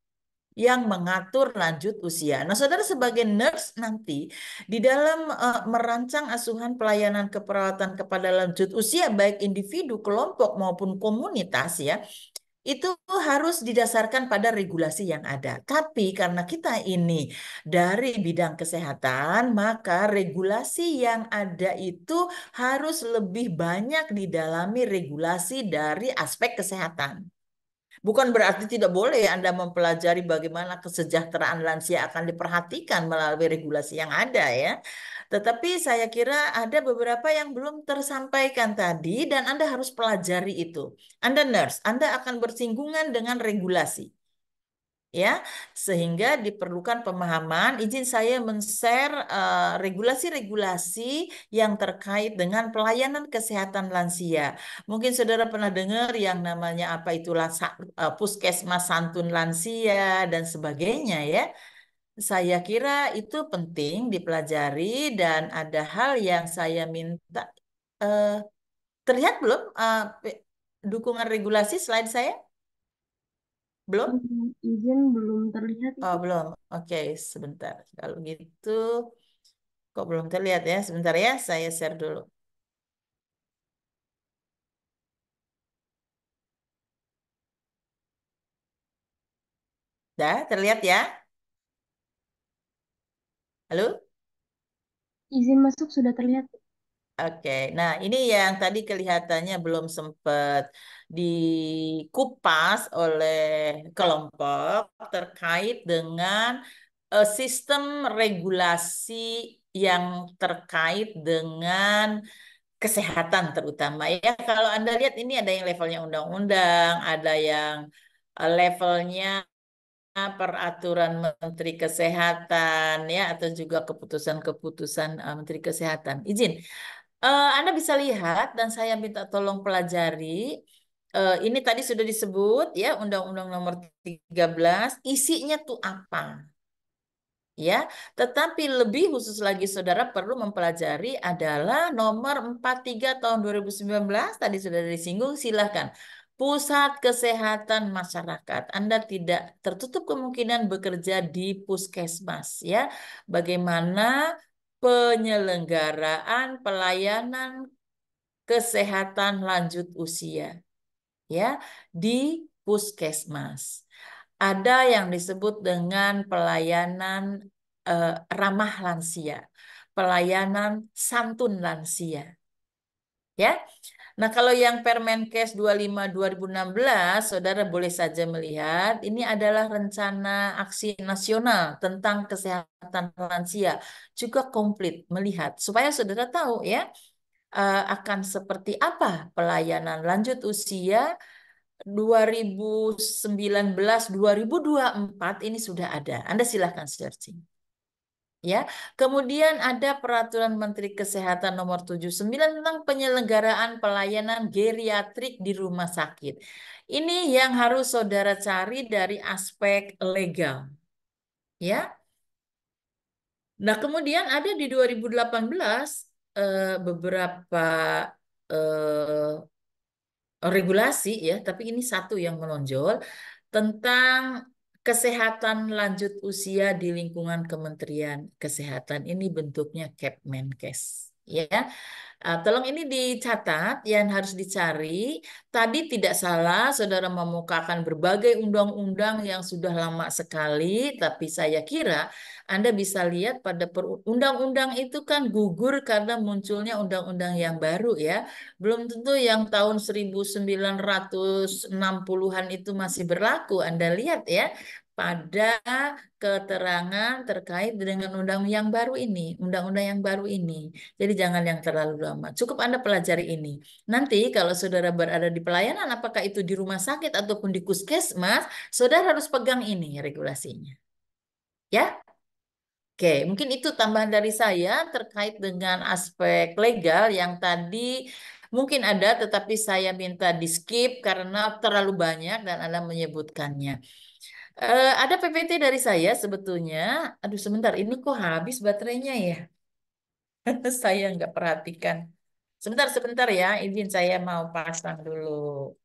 yang mengatur lanjut usia. Nah, saudara sebagai nurse nanti di dalam merancang asuhan pelayanan keperawatan kepada lanjut usia baik individu, kelompok maupun komunitas ya, itu harus didasarkan pada regulasi yang ada. Tapi karena kita ini dari bidang kesehatan, maka regulasi yang ada itu harus lebih banyak didalami regulasi dari aspek kesehatan. Bukan berarti tidak boleh Anda mempelajari bagaimana kesejahteraan lansia akan diperhatikan melalui regulasi yang ada ya. Tetapi saya kira ada beberapa yang belum tersampaikan tadi dan Anda harus pelajari itu. Anda nurse, Anda akan bersinggungan dengan regulasi. Ya, sehingga diperlukan pemahaman. Izin saya men-share regulasi-regulasi yang terkait dengan pelayanan kesehatan lansia. Mungkin saudara pernah dengar yang namanya apa itulah puskesmas santun lansia dan sebagainya ya. Saya kira itu penting dipelajari dan ada hal yang saya minta Terlihat belum dukungan regulasi slide saya? Belum? Izin belum terlihat Oh, itu. belum. Oke, sebentar. Kalau gitu, kok belum terlihat ya? Sebentar ya, saya share dulu. Dah, terlihat ya? Halo? Izin masuk sudah terlihat. Oke, nah ini yang tadi kelihatannya belum sempat dikupas oleh kelompok terkait dengan sistem regulasi yang terkait dengan kesehatan terutama ya. Kalau Anda lihat ini ada yang levelnya undang-undang, ada yang levelnya peraturan Menteri Kesehatan ya atau juga keputusan-keputusan Menteri Kesehatan. Izin, Anda bisa lihat dan saya minta tolong pelajari. Ini tadi sudah disebut ya Undang-Undang Nomor 13, isinya tuh apa? Ya, tetapi lebih khusus lagi saudara perlu mempelajari adalah nomor 43 tahun 2019 tadi sudah disinggung silahkan. Pusat Kesehatan Masyarakat. Anda tidak tertutup kemungkinan bekerja di puskesmas ya. Bagaimana penyelenggaraan pelayanan kesehatan lanjut usia ya di puskesmas. Ada yang disebut dengan pelayanan ramah lansia, pelayanan santun lansia. Ya. Nah, kalau yang Permenkes 25 2016, Saudara boleh saja melihat ini adalah rencana aksi nasional tentang kesehatan lansia, juga komplit melihat supaya Saudara tahu ya akan seperti apa pelayanan lanjut usia 2019-2024 ini sudah ada. Anda silahkan searching. Ya, kemudian ada Peraturan Menteri Kesehatan Nomor 79 tentang penyelenggaraan pelayanan geriatrik di rumah sakit. Ini yang harus saudara cari dari aspek legal. Ya. Nah, kemudian ada di 2018 beberapa regulasi ya, tapi ini satu yang menonjol tentang kesehatan lanjut usia di lingkungan Kementerian Kesehatan. Ini bentuknya Kepmenkes ya. Tolong ini dicatat yang harus dicari. Tadi tidak salah saudara memukakan berbagai undang-undang yang sudah lama sekali, tapi saya kira Anda bisa lihat pada undang-undang itu kan gugur karena munculnya undang-undang yang baru ya. Belum tentu yang tahun 1960-an itu masih berlaku. Anda lihat ya pada keterangan terkait dengan undang-undang yang baru ini. Jadi jangan yang terlalu lama. Cukup Anda pelajari ini. Nanti kalau saudara berada di pelayanan, apakah itu di rumah sakit ataupun di puskesmas, saudara harus pegang ini regulasinya. Ya? Oke, mungkin itu tambahan dari saya terkait dengan aspek legal yang tadi mungkin ada, tetapi saya minta di skip karena terlalu banyak dan Anda menyebutkannya. Ada PPT dari saya sebetulnya. Aduh, sebentar, ini kok habis baterainya ya? Saya nggak perhatikan. Sebentar ya, izin saya mau pasang dulu.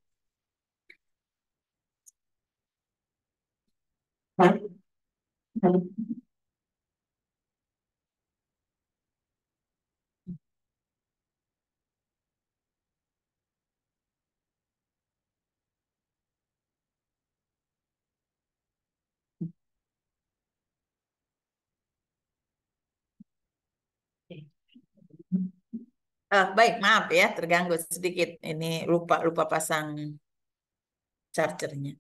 Baik, maaf ya, terganggu sedikit. Ini lupa pasang chargernya.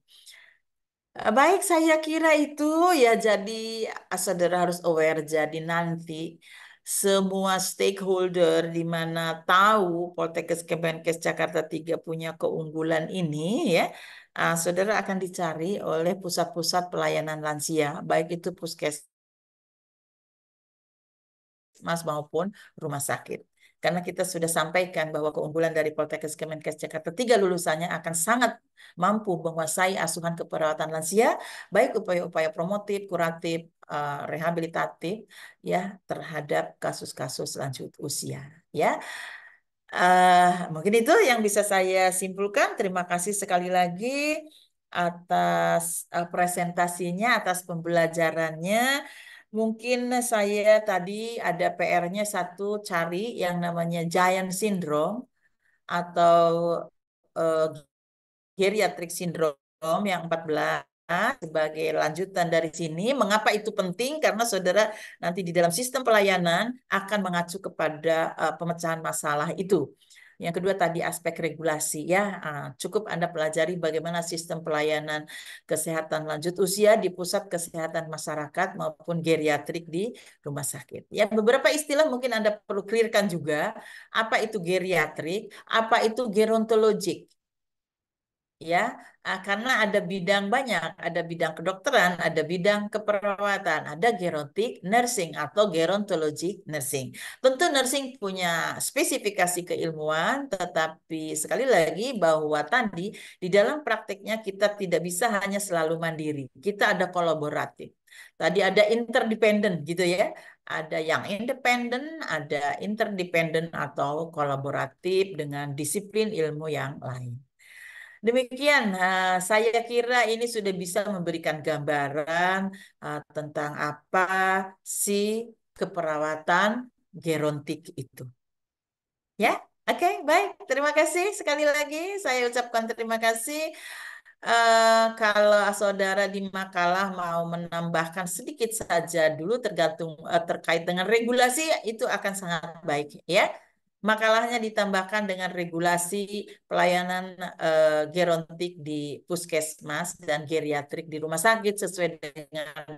Baik, saya kira itu ya jadi saudara harus aware jadi nanti semua stakeholder di mana tahu Poltekkes Kemenkes Jakarta 3 punya keunggulan ini ya. Saudara akan dicari oleh pusat-pusat pelayanan lansia, baik itu puskesmas maupun rumah sakit. Karena kita sudah sampaikan bahwa keunggulan dari Poltekkes Kemenkes Jakarta 3 lulusannya akan sangat mampu menguasai asuhan keperawatan lansia, baik upaya-upaya promotif, kuratif, rehabilitatif ya terhadap kasus-kasus lanjut usia ya. Mungkin itu yang bisa saya simpulkan. Terima kasih sekali lagi atas presentasinya, atas pembelajarannya. Mungkin saya tadi ada PR-nya satu, cari yang namanya Giant Syndrome atau eh, geriatric syndrome yang 14 sebagai lanjutan dari sini. Mengapa itu penting? Karena saudara nanti di dalam sistem pelayanan akan mengacu kepada pemecahan masalah itu. Yang kedua tadi aspek regulasi ya. Cukup Anda pelajari bagaimana sistem pelayanan kesehatan lanjut usia di pusat kesehatan masyarakat maupun geriatrik di rumah sakit. Ya, beberapa istilah mungkin Anda perlu clearkan juga. Apa itu geriatrik? Apa itu gerontologik? Ya, karena ada bidang banyak, ada bidang kedokteran, ada bidang keperawatan, ada gerontik nursing atau gerontologic nursing. Tentu nursing punya spesifikasi keilmuan, tetapi sekali lagi bahwa tadi di dalam prakteknya kita tidak bisa hanya selalu mandiri. Kita ada kolaboratif. Tadi ada interdependent gitu ya. Ada yang independen, ada interdependent atau kolaboratif dengan disiplin ilmu yang lain. Demikian, saya kira ini sudah bisa memberikan gambaran tentang apa sih keperawatan gerontik itu. Ya, oke, baik. Terima kasih sekali lagi. Saya ucapkan terima kasih. Kalau saudara di makalah mau menambahkan sedikit saja dulu tergantung terkait dengan regulasi itu akan sangat baik ya. Makalahnya ditambahkan dengan regulasi pelayanan gerontik di puskesmas dan geriatrik di rumah sakit sesuai dengan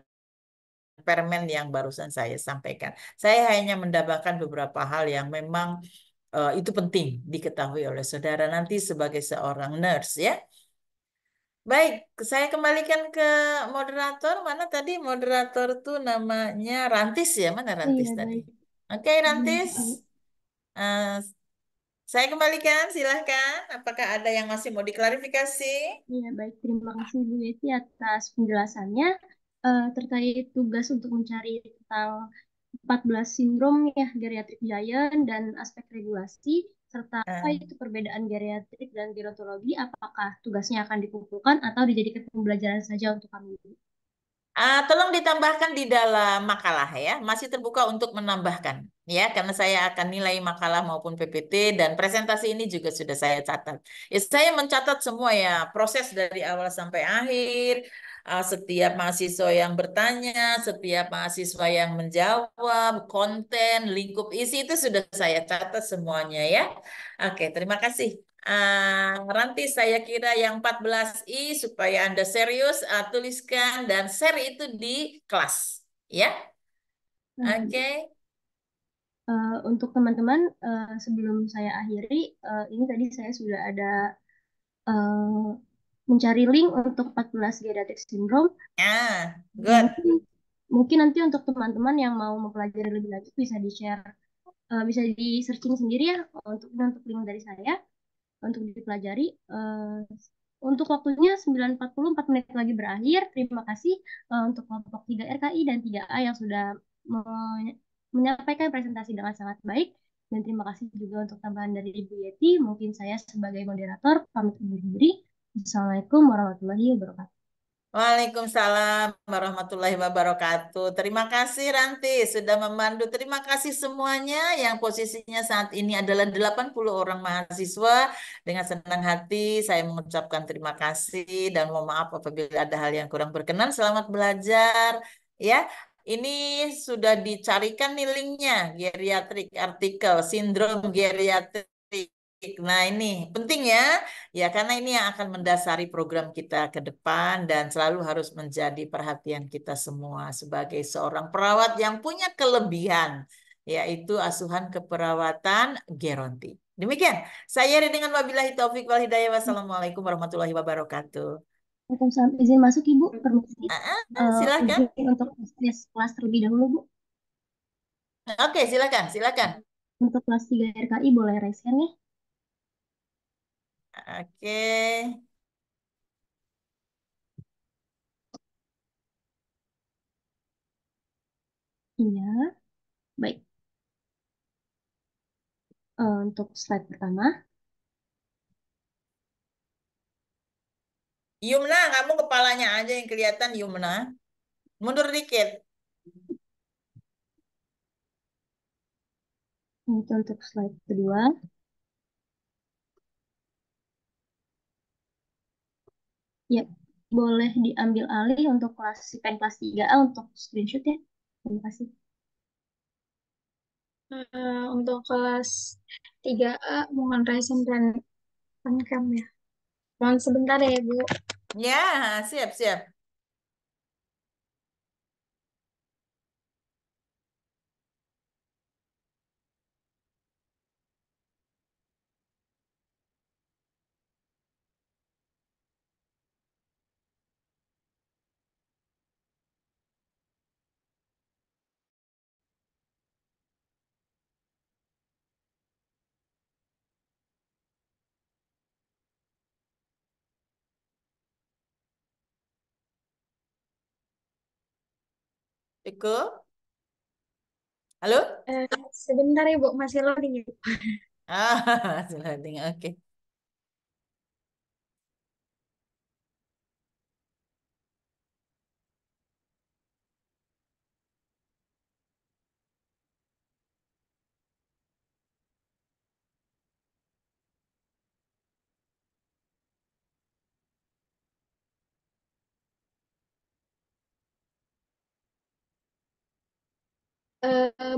permen yang barusan saya sampaikan. Saya hanya mendapatkan beberapa hal yang memang itu penting diketahui oleh saudara nanti sebagai seorang nurse ya. Baik, saya kembalikan ke moderator. Mana tadi moderator tuh namanya Rantis ya? Mana Oh Rantis iya, tadi? baik. Oke, Izin Rantis. masuk, Ibu. Eh, saya kembalikan, silahkan. Apakah ada yang masih mau diklarifikasi? Iya, baik. Terima kasih Bu Yeti atas penjelasannya terkait tugas untuk mencari tentang 14 sindrom ya, geriatric giant dan aspek regulasi, serta apa Eh, itu perbedaan geriatrik dan gerontologi, apakah tugasnya akan dikumpulkan atau dijadikan pembelajaran saja untuk kami? Tolong ditambahkan di dalam makalah ya. Masih terbuka untuk menambahkan ya, karena saya akan nilai makalah maupun PPT dan presentasi ini juga sudah saya catat. Ya, saya mencatat semua ya, proses dari awal sampai akhir, setiap mahasiswa yang bertanya, setiap mahasiswa yang menjawab, konten, lingkup isi itu sudah saya catat semuanya ya. Oke, terima kasih. Nanti saya kira yang 14I supaya Anda serius, tuliskan dan share itu di kelas. Ya, oke. Untuk teman-teman, sebelum saya akhiri, ini tadi saya sudah ada eh, mencari link untuk 14 geriatric syndrome. Good. Mungkin nanti untuk teman-teman yang mau mempelajari lebih lanjut bisa di-share, bisa di-searching sendiri ya untuk link dari saya untuk dipelajari. Untuk waktunya 9.44 menit lagi berakhir. Terima kasih untuk kelompok 3 RKI dan 3A yang sudah menyampaikan presentasi dengan sangat baik. Dan terima kasih juga untuk tambahan dari Ibu Yeti. Mungkin saya sebagai moderator pamit undur diri. Assalamualaikum warahmatullahi wabarakatuh. Waalaikumsalam warahmatullahi wabarakatuh. Terima kasih Ranti sudah memandu. Terima kasih semuanya yang posisinya saat ini adalah 80 orang mahasiswa. Dengan senang hati saya mengucapkan terima kasih dan mohon maaf apabila ada hal yang kurang berkenan. Selamat belajar. Ya, ini sudah dicarikan nih linknya, geriatrik artikel, sindrom geriatrik. Nah, ini penting ya. Ya, karena ini yang akan mendasari program kita ke depan dan selalu harus menjadi perhatian kita semua sebagai seorang perawat yang punya kelebihan, yaitu asuhan keperawatan geronti. Demikian, saya Ri dengan wabillahi taufik wal hidayah. Wassalamualaikum warahmatullahi wabarakatuh. Waalaikumsalam. Izin masuk Ibu, permisi. Silakan. Izin untuk kelas terlebih dahulu Bu. Oke, silakan, silakan. Untuk kelas 3 RKI boleh raise hand nih. Oke. Iya, baik. Untuk slide pertama. Yumna, kamu kepalanya aja yang kelihatan, Yumna. Mundur dikit. Itu untuk slide kedua. Ya, boleh diambil alih untuk kelas IPN kelas 3A untuk screenshot ya. Terima kasih. Untuk kelas 3A mohon resen dan cam ya. Mohon sebentar ya, Bu. Ya, siap. Cukup? Halo? Sebentar ya, Bu. Masih loading ya. Ah, loading, oke.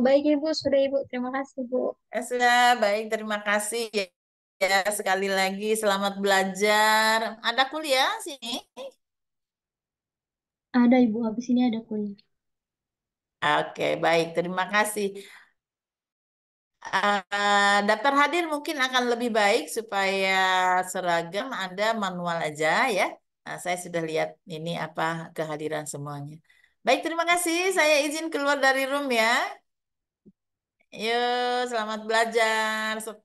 Baik Ibu, sudah Ibu. Terima kasih Bu. Sudah, baik. Terima kasih ya. Sekali lagi, selamat belajar. Ada kuliah sini? Ada Ibu, habis ini ada kuliah. Oke, baik. Terima kasih. Daftar hadir mungkin akan lebih baik supaya seragam Anda manual aja ya. Nah, saya sudah lihat ini apa kehadiran semuanya. Baik, terima kasih. Saya izin keluar dari room ya. Yuk, selamat belajar.